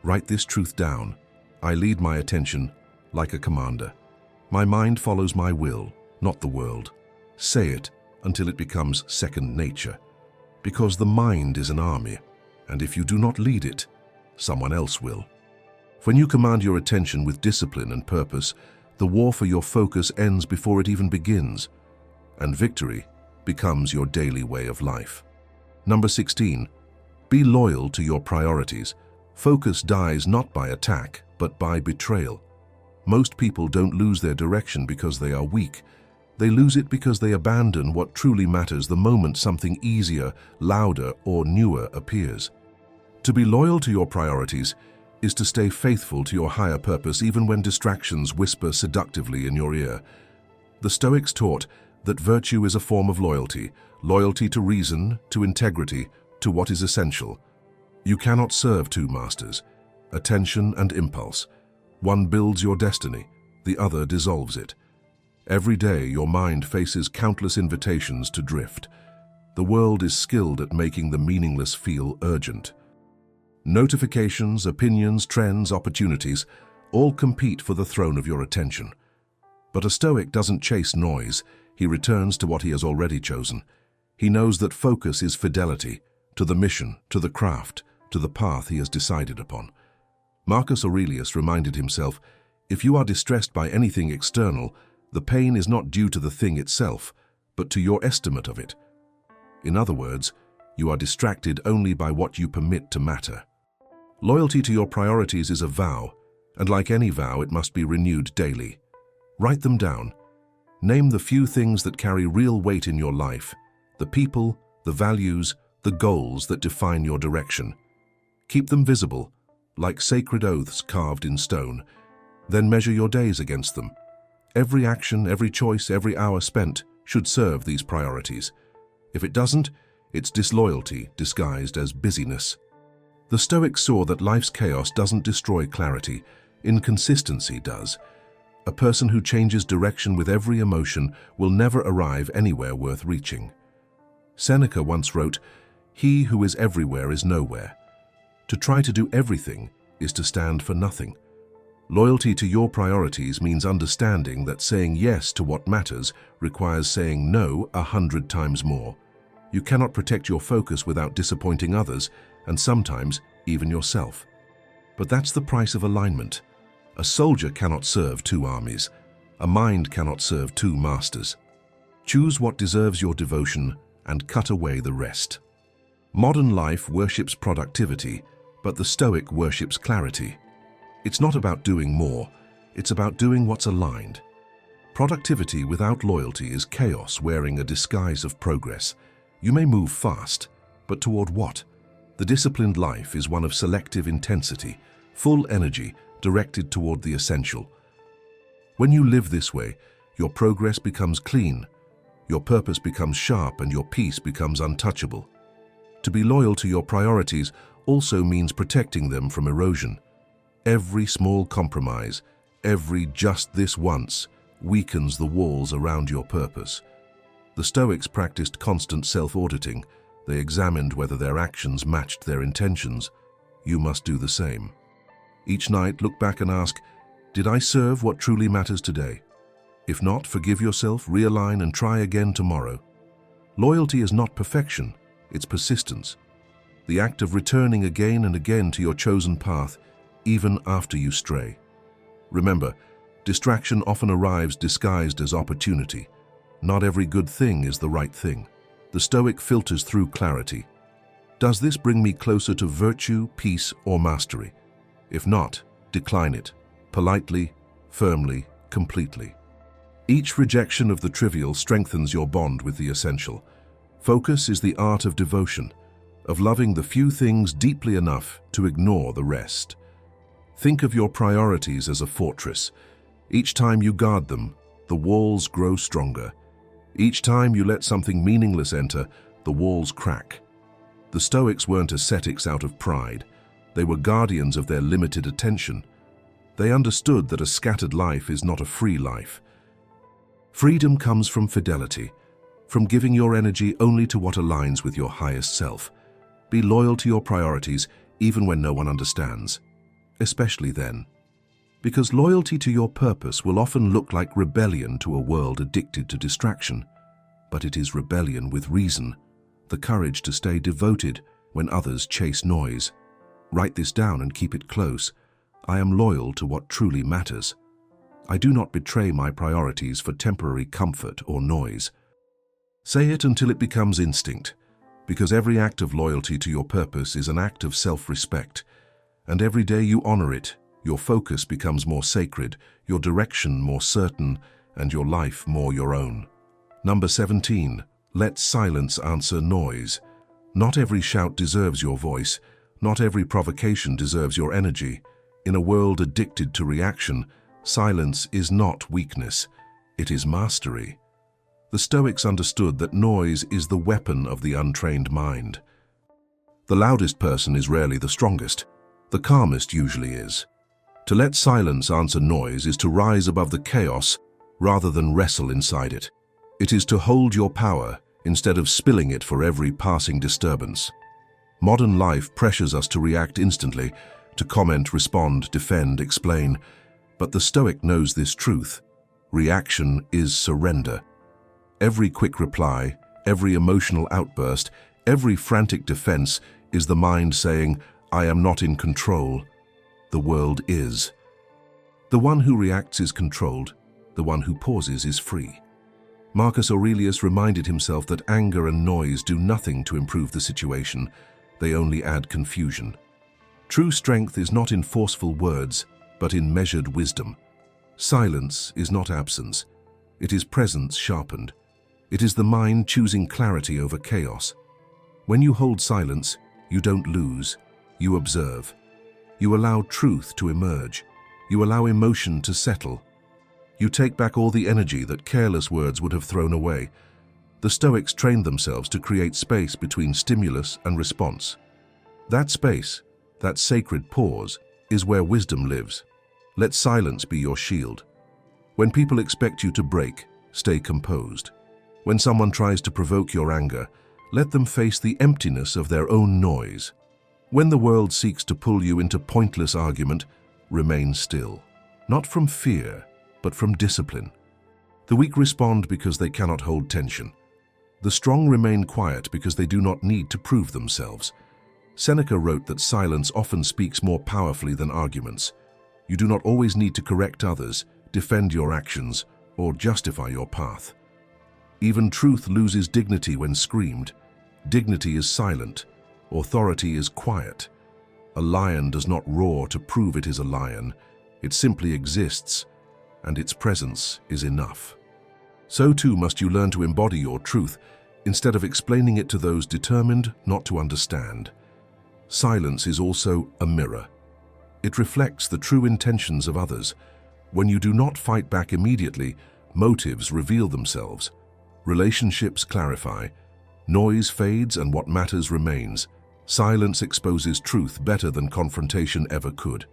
Write this truth down. I lead my attention like a commander. My mind follows my will, not the world. Say it until it becomes second nature. Because the mind is an army, and if you do not lead it, someone else will. When you command your attention with discipline and purpose, the war for your focus ends before it even begins, and victory becomes your daily way of life. Number 16, be loyal to your priorities. Focus dies not by attack, but by betrayal. Most people don't lose their direction because they are weak. They lose it because they abandon what truly matters the moment something easier, louder, or newer appears. To be loyal to your priorities is to stay faithful to your higher purpose even when distractions whisper seductively in your ear. The Stoics taught that virtue is a form of loyalty, loyalty to reason, to integrity, to what is essential. You cannot serve two masters, attention and impulse. One builds your destiny, the other dissolves it. Every day your mind faces countless invitations to drift. The world is skilled at making the meaningless feel urgent. Notifications, opinions, trends, opportunities all compete for the throne of your attention. But a Stoic doesn't chase noise, he returns to what he has already chosen. He knows that focus is fidelity, to the mission, to the craft, to the path he has decided upon. Marcus Aurelius reminded himself, if you are distressed by anything external, the pain is not due to the thing itself, but to your estimate of it. In other words, you are distracted only by what you permit to matter. Loyalty to your priorities is a vow, and like any vow, it must be renewed daily. Write them down. Name the few things that carry real weight in your life, the people, the values, the goals that define your direction. Keep them visible, like sacred oaths carved in stone. Then measure your days against them. Every action, every choice, every hour spent should serve these priorities. If it doesn't, it's disloyalty disguised as busyness. The Stoics saw that life's chaos doesn't destroy clarity, inconsistency does. A person who changes direction with every emotion will never arrive anywhere worth reaching. Seneca once wrote, "He who is everywhere is nowhere." To try to do everything is to stand for nothing. Loyalty to your priorities means understanding that saying yes to what matters requires saying no 100 times more. You cannot protect your focus without disappointing others, and sometimes even yourself. But that's the price of alignment. A soldier cannot serve two armies. A mind cannot serve two masters. Choose what deserves your devotion and cut away the rest. Modern life worships productivity, but the Stoic worships clarity. It's not about doing more, it's about doing what's aligned. Productivity without loyalty is chaos wearing a disguise of progress. You may move fast, but toward what? The disciplined life is one of selective intensity, full energy directed toward the essential. When you live this way, your progress becomes clean, your purpose becomes sharp, and your peace becomes untouchable. To be loyal to your priorities also means protecting them from erosion. Every small compromise, every just this once, weakens the walls around your purpose. The Stoics practiced constant self-auditing. They examined whether their actions matched their intentions. You must do the same. Each night, look back and ask, did I serve what truly matters today? If not, forgive yourself, realign, and try again tomorrow. Loyalty is not perfection, it's persistence. The act of returning again and again to your chosen path, even after you stray. Remember, distraction often arrives disguised as opportunity. Not every good thing is the right thing. The Stoic filters through clarity. Does this bring me closer to virtue, peace, or mastery? If not, decline it, politely, firmly, completely. Each rejection of the trivial strengthens your bond with the essential. Focus is the art of devotion, of loving the few things deeply enough to ignore the rest. Think of your priorities as a fortress. Each time you guard them, the walls grow stronger. Each time you let something meaningless enter, the walls crack. The Stoics weren't ascetics out of pride. They were guardians of their limited attention. They understood that a scattered life is not a free life. Freedom comes from fidelity, from giving your energy only to what aligns with your highest self. Be loyal to your priorities even when no one understands, especially then. Because loyalty to your purpose will often look like rebellion to a world addicted to distraction. But it is rebellion with reason, the courage to stay devoted when others chase noise. Write this down and keep it close. I am loyal to what truly matters. I do not betray my priorities for temporary comfort or noise. Say it until it becomes instinct, because every act of loyalty to your purpose is an act of self-respect, and every day you honor it, your focus becomes more sacred, your direction more certain, and your life more your own. Number 17. Let silence answer noise. Not every shout deserves your voice. Not every provocation deserves your energy. In a world addicted to reaction, silence is not weakness, it is mastery. The Stoics understood that noise is the weapon of the untrained mind. The loudest person is rarely the strongest. The calmest usually is. To let silence answer noise is to rise above the chaos rather than wrestle inside it. It is to hold your power instead of spilling it for every passing disturbance. Modern life pressures us to react instantly, to comment, respond, defend, explain. But the Stoic knows this truth. Reaction is surrender. Every quick reply, every emotional outburst, every frantic defense is the mind saying, I am not in control. The world is. The one who reacts is controlled. The one who pauses is free. Marcus Aurelius reminded himself that anger and noise do nothing to improve the situation. They only add confusion. True strength is not in forceful words, but in measured wisdom. Silence is not absence. It is presence sharpened. It is the mind choosing clarity over chaos. When you hold silence, you don't lose. You observe. You allow truth to emerge. You allow emotion to settle. You take back all the energy that careless words would have thrown away. The Stoics trained themselves to create space between stimulus and response. That space, that sacred pause, is where wisdom lives. Let silence be your shield. When people expect you to break, stay composed. When someone tries to provoke your anger, let them face the emptiness of their own noise. When the world seeks to pull you into pointless argument, remain still. Not from fear, but from discipline. The weak respond because they cannot hold tension. The strong remain quiet because they do not need to prove themselves. Seneca wrote that silence often speaks more powerfully than arguments. You do not always need to correct others, defend your actions, or justify your path. Even truth loses dignity when screamed. Dignity is silent. Authority is quiet. A lion does not roar to prove it is a lion. It simply exists, and its presence is enough. So too must you learn to embody your truth instead of explaining it to those determined not to understand. Silence is also a mirror. It reflects the true intentions of others. When you do not fight back immediately, motives reveal themselves. Relationships clarify. Noise fades and what matters remains. Silence exposes truth better than confrontation ever could.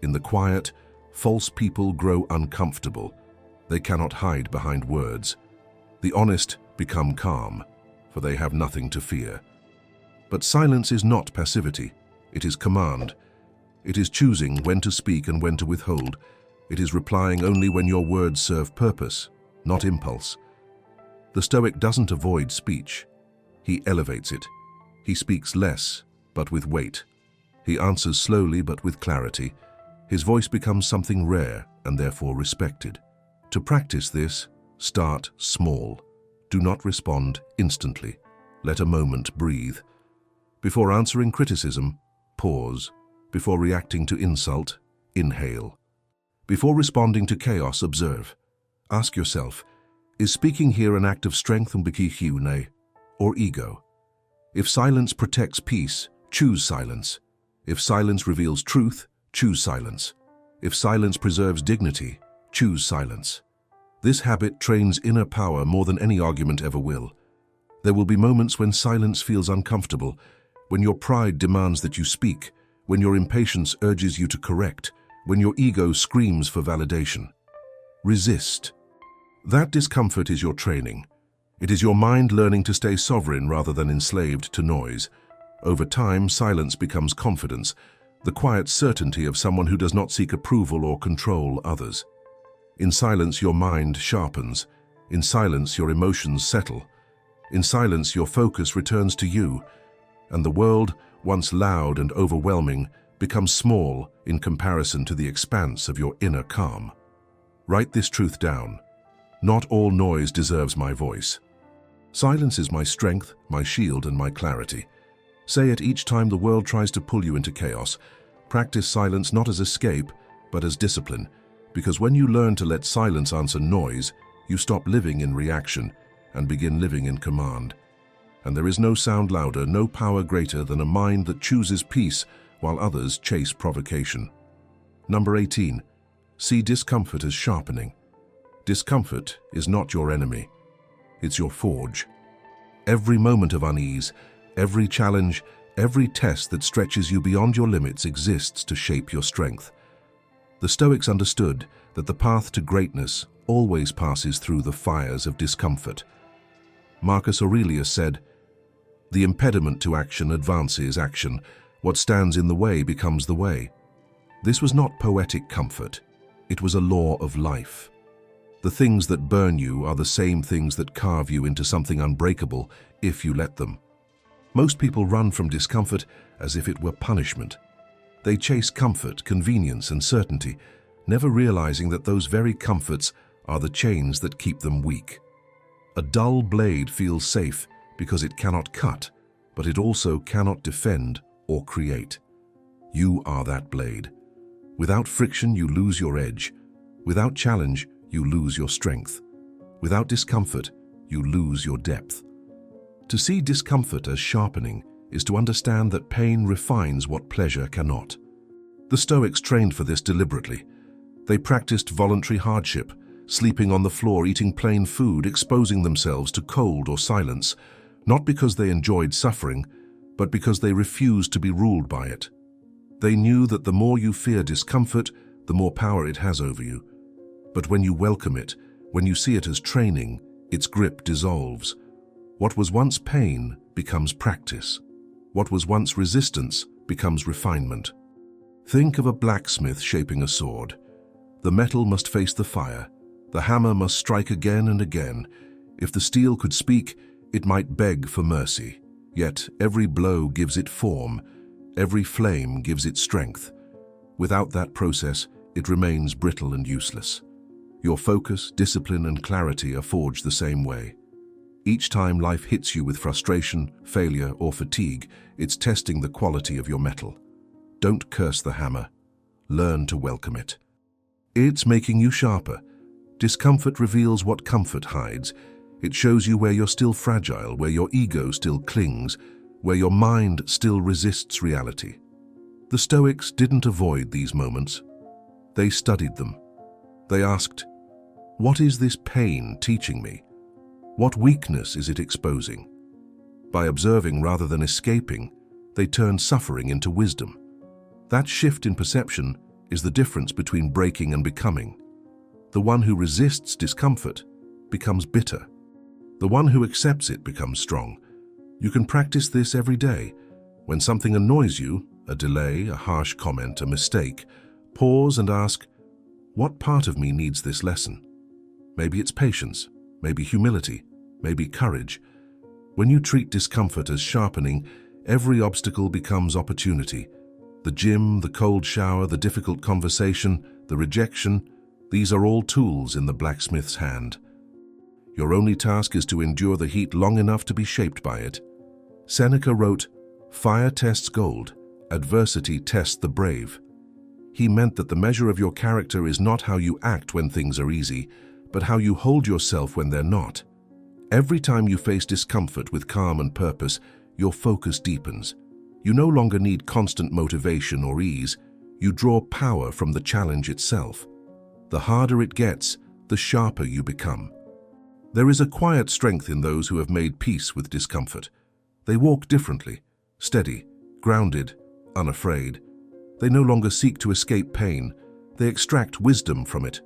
In the quiet, false people grow uncomfortable. They cannot hide behind words. The honest become calm, for they have nothing to fear. But silence is not passivity. It is command. It is choosing when to speak and when to withhold. It is replying only when your words serve purpose, not impulse. The Stoic doesn't avoid speech. He elevates it. He speaks less, but with weight. He answers slowly, but with clarity. His voice becomes something rare and therefore respected. To practice this, Start small. Do not respond instantly. Let a moment breathe. Before answering criticism, pause. Before reacting to insult, inhale. Before responding to chaos, observe. Ask yourself, is speaking here an act of strength or ego? If silence protects peace, choose silence. If silence reveals truth, choose silence. If silence preserves dignity, choose silence. This habit trains inner power more than any argument ever will. There will be moments when silence feels uncomfortable, when your pride demands that you speak, when your impatience urges you to correct, when your ego screams for validation. Resist. That discomfort is your training. It is your mind learning to stay sovereign rather than enslaved to noise. Over time, silence becomes confidence, the quiet certainty of someone who does not seek approval or control others. In silence, your mind sharpens. In silence, your emotions settle. In silence, your focus returns to you, and the world, once loud and overwhelming, becomes small in comparison to the expanse of your inner calm. Write this truth down. Not all noise deserves my voice. Silence is my strength, my shield, and my clarity. Say it each time the world tries to pull you into chaos. Practice silence not as escape, but as discipline, because when you learn to let silence answer noise, you stop living in reaction and begin living in command. And there is no sound louder, no power greater than a mind that chooses peace while others chase provocation. Number 18. See discomfort as sharpening. Discomfort is not your enemy. It's your forge. Every moment of unease, every challenge, every test that stretches you beyond your limits exists to shape your strength. The Stoics understood that the path to greatness always passes through the fires of discomfort. Marcus Aurelius said, "The impediment to action advances action. What stands in the way becomes the way." This was not poetic comfort. It was a law of life. The things that burn you are the same things that carve you into something unbreakable if you let them. Most people run from discomfort as if it were punishment. They chase comfort, convenience, and certainty, never realizing that those very comforts are the chains that keep them weak. A dull blade feels safe because it cannot cut, but it also cannot defend or create. You are that blade. Without friction, you lose your edge. Without challenge, you lose your strength. Without discomfort, you lose your depth. To see discomfort as sharpening is to understand that pain refines what pleasure cannot. The Stoics trained for this deliberately. They practiced voluntary hardship, sleeping on the floor, eating plain food, exposing themselves to cold or silence, not because they enjoyed suffering, but because they refused to be ruled by it. They knew that the more you fear discomfort, the more power it has over you. But when you welcome it, when you see it as training, its grip dissolves. What was once pain becomes practice. What was once resistance becomes refinement. Think of a blacksmith shaping a sword. The metal must face the fire. The hammer must strike again and again. If the steel could speak, it might beg for mercy. Yet every blow gives it form. Every flame gives it strength. Without that process, it remains brittle and useless. Your focus, discipline, and clarity are forged the same way. Each time life hits you with frustration, failure, or fatigue, it's testing the quality of your metal. Don't curse the hammer. Learn to welcome it. It's making you sharper. Discomfort reveals what comfort hides. It shows you where you're still fragile, where your ego still clings, where your mind still resists reality. The Stoics didn't avoid these moments. They studied them. They asked, "What is this pain teaching me? What weakness is it exposing?" By observing rather than escaping, they turned suffering into wisdom. That shift in perception is the difference between breaking and becoming. The one who resists discomfort becomes bitter. The one who accepts it becomes strong. You can practice this every day. When something annoys you, a delay, a harsh comment, a mistake, pause and ask, what part of me needs this lesson? Maybe it's patience, maybe humility, maybe courage. When you treat discomfort as sharpening, every obstacle becomes opportunity. The gym, the cold shower, the difficult conversation, the rejection, these are all tools in the blacksmith's hand. Your only task is to endure the heat long enough to be shaped by it. Seneca wrote, "Fire tests gold, adversity tests the brave." He meant that the measure of your character is not how you act when things are easy, but how you hold yourself when they're not. Every time you face discomfort with calm and purpose, your focus deepens. You no longer need constant motivation or ease. You draw power from the challenge itself. The harder it gets, the sharper you become. There is a quiet strength in those who have made peace with discomfort. They walk differently, steady, grounded, unafraid. They no longer seek to escape pain. They extract wisdom from it.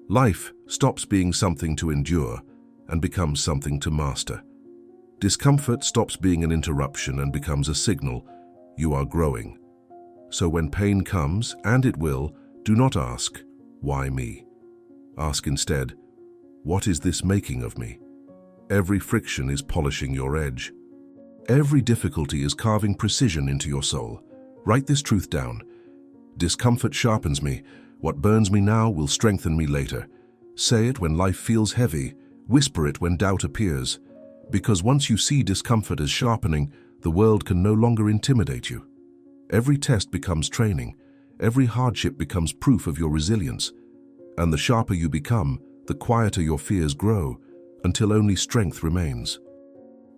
Life stops being something to endure and becomes something to master. Discomfort stops being an interruption and becomes a signal you are growing. So when pain comes, and it will, do not ask, "Why me?" Ask instead, "What is this making of me?" Every friction is polishing your edge. Every difficulty is carving precision into your soul. Write this truth down. Discomfort sharpens me. What burns me now will strengthen me later. Say it when life feels heavy. Whisper it when doubt appears. Because once you see discomfort as sharpening, the world can no longer intimidate you. Every test becomes training. Every hardship becomes proof of your resilience. And the sharper you become, the quieter your fears grow, until only strength remains.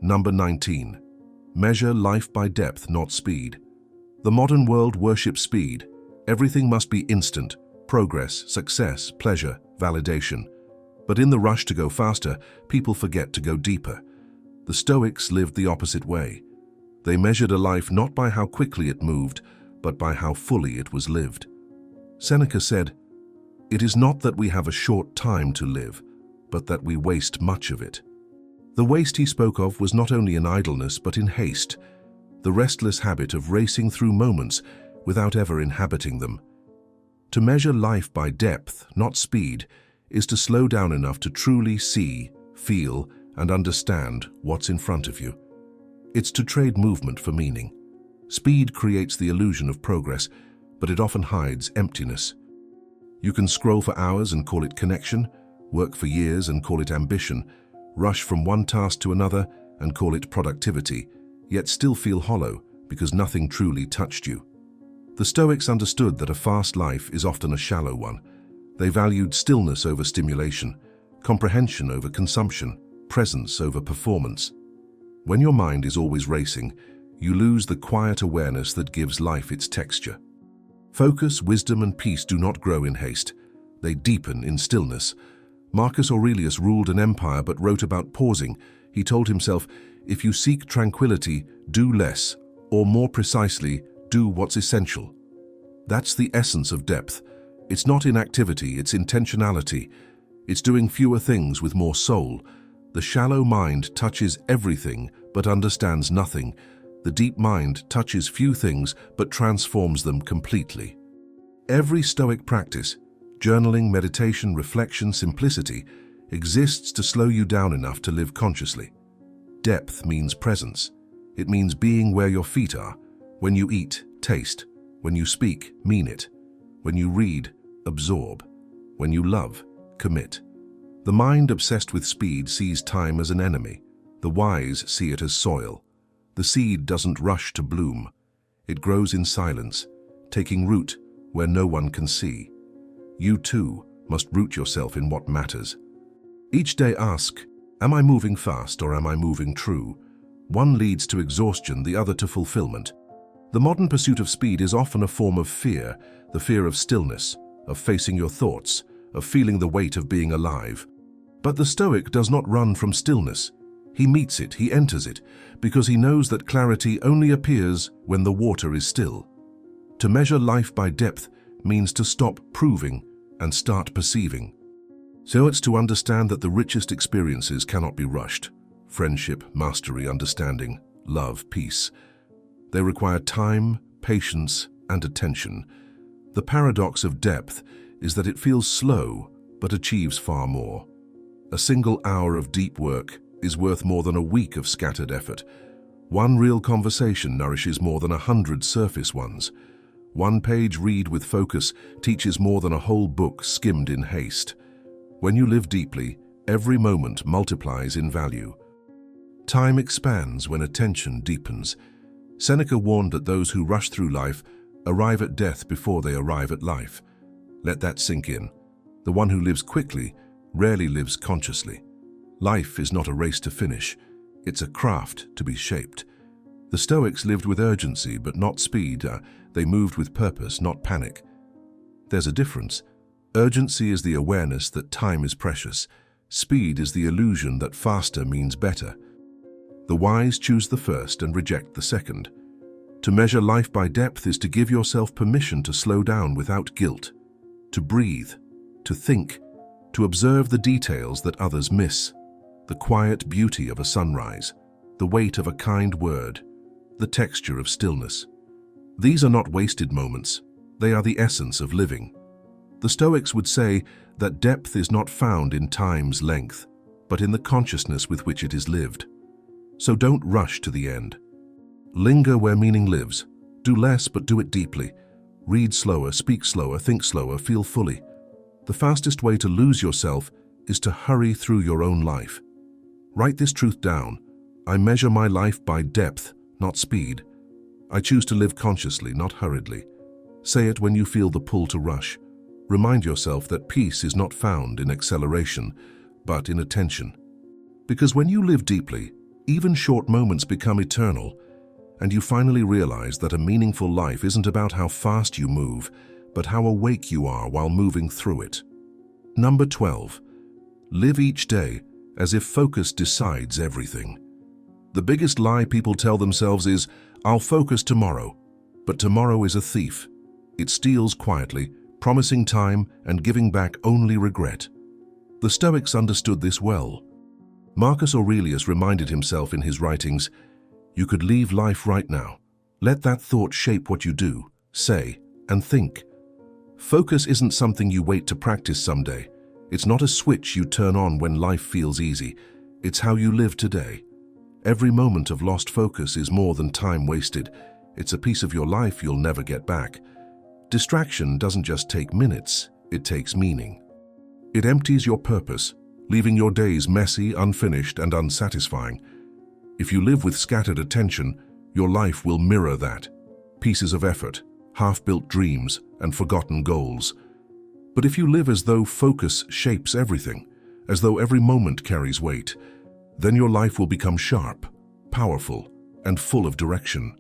Number 19. Measure life by depth, not speed. The modern world worships speed. Everything must be instant: progress, success, pleasure, validation. But in the rush to go faster, people forget to go deeper. The Stoics lived the opposite way. They measured a life not by how quickly it moved, but by how fully it was lived. Seneca said, "It is not that we have a short time to live, but that we waste much of it." The waste he spoke of was not only in idleness, but in haste, the restless habit of racing through moments without ever inhabiting them. To measure life by depth, not speed, is to slow down enough to truly see, feel, and understand what's in front of you. It's to trade movement for meaning. Speed creates the illusion of progress, but it often hides emptiness. You can scroll for hours and call it connection, work for years and call it ambition, rush from one task to another and call it productivity, yet still feel hollow because nothing truly touched you. The Stoics understood that a fast life is often a shallow one. They valued stillness over stimulation, comprehension over consumption, presence over performance. When your mind is always racing, you lose the quiet awareness that gives life its texture. Focus, wisdom, and peace do not grow in haste. They deepen in stillness. Marcus Aurelius ruled an empire but wrote about pausing. He told himself, "If you seek tranquility, do less, or more precisely, do what's essential." That's the essence of depth. It's not inactivity, it's intentionality. It's doing fewer things with more soul. The shallow mind touches everything but understands nothing. The deep mind touches few things but transforms them completely. Every Stoic practice, journaling, meditation, reflection, simplicity, exists to slow you down enough to live consciously. Depth means presence. It means being where your feet are. When you eat, taste. When you speak, mean it. When you read, absorb. When you love, commit. The mind obsessed with speed sees time as an enemy. The wise see it as soil. The seed doesn't rush to bloom. It grows in silence, taking root where no one can see. You too must root yourself in what matters. Each day ask, am I moving fast or am I moving true? One leads to exhaustion, the other to fulfillment. The modern pursuit of speed is often a form of fear, the fear of stillness, of facing your thoughts, of feeling the weight of being alive. But the Stoic does not run from stillness. He meets it, he enters it, because he knows that clarity only appears when the water is still. To measure life by depth means to stop proving and start perceiving. So it's to understand that the richest experiences cannot be rushed. Friendship, mastery, understanding, love, peace. They require time, patience, and attention. The paradox of depth is that it feels slow, but achieves far more. A single hour of deep work is worth more than a week of scattered effort. One real conversation nourishes more than 100 surface ones. One page read with focus teaches more than a whole book skimmed in haste. When you live deeply, Every moment multiplies in value. Time expands when attention deepens. Seneca warned that those who rush through life arrive at death before they arrive at life. Let that sink in. The one who lives quickly rarely lives consciously. Life is not a race to finish. It's a craft to be shaped. The Stoics lived with urgency, but not speed. They moved with purpose, not panic. There's a difference. Urgency is the awareness that time is precious. Speed is the illusion that faster means better. The wise choose the first and reject the second. To measure life by depth is to give yourself permission to slow down without guilt, to breathe, to think, to observe the details that others miss, the quiet beauty of a sunrise, the weight of a kind word, the texture of stillness. These are not wasted moments. They are the essence of living. The Stoics would say that depth is not found in time's length, but in the consciousness with which it is lived. So don't rush to the end. Linger where meaning lives. Do less, but do it deeply. Read slower, speak slower, think slower, feel fully. The fastest way to lose yourself is to hurry through your own life. Write this truth down. I measure my life by depth, not speed. I choose to live consciously, not hurriedly. Say it when you feel the pull to rush. Remind yourself that peace is not found in acceleration, but in attention. Because when you live deeply, even short moments become eternal, and you finally realize that a meaningful life isn't about how fast you move, but how awake you are while moving through it. Number 12. Live each day as if focus decides everything. The biggest lie people tell themselves is, I'll focus tomorrow. But tomorrow is a thief. It steals quietly, promising time and giving back only regret. The Stoics understood this well. Marcus Aurelius reminded himself in his writings, you could leave life right now. Let that thought shape what you do, say, and think. Focus isn't something you wait to practice someday. It's not a switch you turn on when life feels easy. It's how you live today. Every moment of lost focus is more than time wasted. It's a piece of your life you'll never get back. Distraction doesn't just take minutes, it takes meaning. It empties your purpose, leaving your days messy, unfinished, and unsatisfying. If you live with scattered attention, your life will mirror that. Pieces of effort, half-built dreams, and forgotten goals. But if you live as though focus shapes everything, as though every moment carries weight, then your life will become sharp, powerful, and full of direction.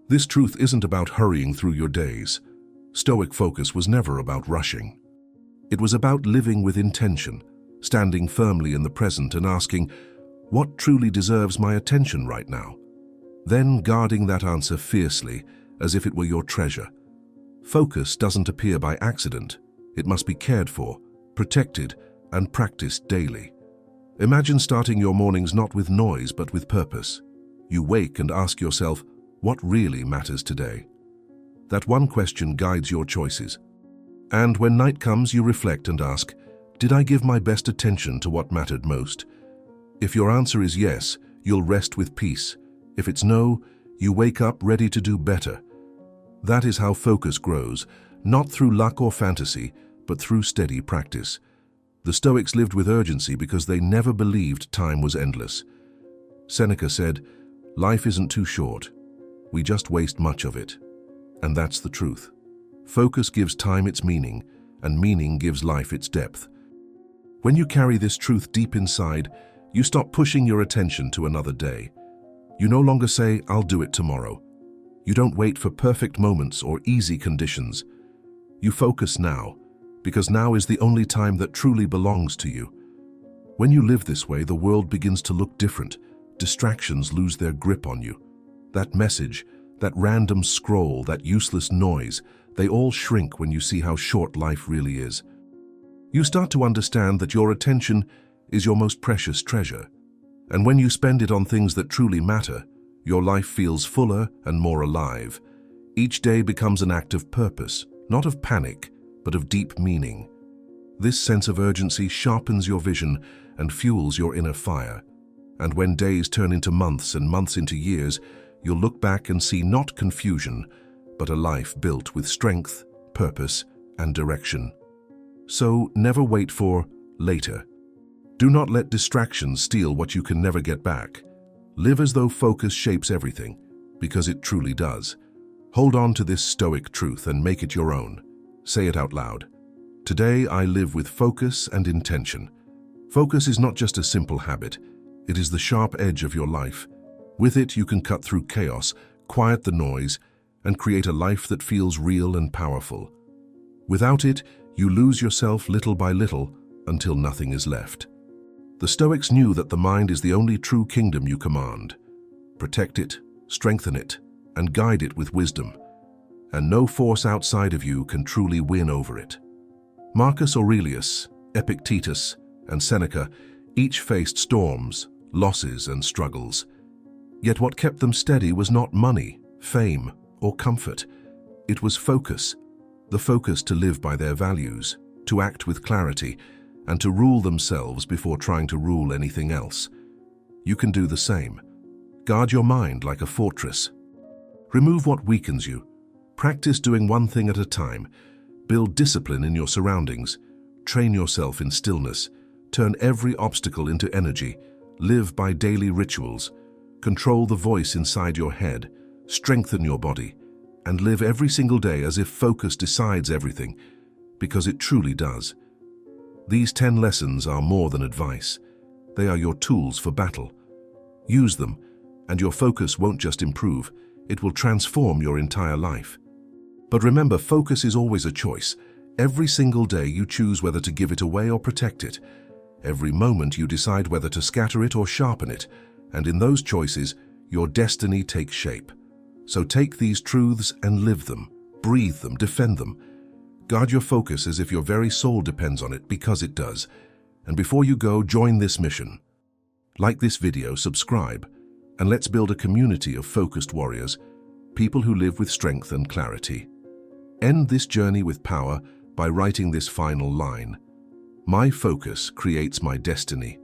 This truth isn't about hurrying through your days. Stoic focus was never about rushing. It was about living with intention, standing firmly in the present and asking, what truly deserves my attention right now? Then guarding that answer fiercely, as if it were your treasure. Focus doesn't appear by accident. It must be cared for, protected, and practiced daily. Imagine starting your mornings not with noise but with purpose. You wake and ask yourself, what really matters today? That one question guides your choices. And when night comes, you reflect and ask, did I give my best attention to what mattered most? If your answer is yes, you'll rest with peace. If it's no, you wake up ready to do better. That is how focus grows, not through luck or fantasy, but through steady practice. The Stoics lived with urgency because they never believed time was endless. Seneca said, life isn't too short. We just waste much of it. And that's the truth. Focus gives time its meaning, and meaning gives life its depth. When you carry this truth deep inside, you stop pushing your attention to another day. You no longer say, I'll do it tomorrow. You don't wait for perfect moments or easy conditions. You focus now, because now is the only time that truly belongs to you. When you live this way, the world begins to look different. Distractions lose their grip on you. That message, that random scroll, that useless noise, they all shrink when you see how short life really is. You start to understand that your attention is your most precious treasure. And when you spend it on things that truly matter, your life feels fuller and more alive. Each day becomes an act of purpose, not of panic, but of deep meaning. This sense of urgency sharpens your vision and fuels your inner fire. And when days turn into months and months into years, you'll look back and see not confusion, but a life built with strength, purpose, and direction. So never wait for later. Do not let distractions steal what you can never get back. Live as though focus shapes everything, because it truly does. Hold on to this Stoic truth and make it your own. Say it out loud. Today I live with focus and intention. Focus is not just a simple habit. It is the sharp edge of your life. With it, you can cut through chaos, quiet the noise, and create a life that feels real and powerful. Without it, you lose yourself little by little until nothing is left. The Stoics knew that the mind is the only true kingdom you command. Protect it, strengthen it, and guide it with wisdom. And no force outside of you can truly win over it. Marcus Aurelius, Epictetus, and Seneca each faced storms, losses, and struggles. Yet what kept them steady was not money, fame, or comfort. It was focus. The focus to live by their values, to act with clarity, and to rule themselves before trying to rule anything else. You can do the same. Guard your mind like a fortress. Remove what weakens you. Practice doing one thing at a time. Build discipline in your surroundings. Train yourself in stillness. Turn every obstacle into energy. Live by daily rituals. Control the voice inside your head. Strengthen your body. And live every single day as if focus decides everything, because it truly does. These 10 lessons are more than advice. They are your tools for battle. Use them, and your focus won't just improve, it will transform your entire life. But remember, focus is always a choice. Every single day you choose whether to give it away or protect it. Every moment you decide whether to scatter it or sharpen it, and in those choices, your destiny takes shape. So take these truths and live them, breathe them, defend them. Guard your focus as if your very soul depends on it, because it does. And before you go, join this mission. Like this video, subscribe, and let's build a community of focused warriors, people who live with strength and clarity. End this journey with power by writing this final line. My focus creates my destiny.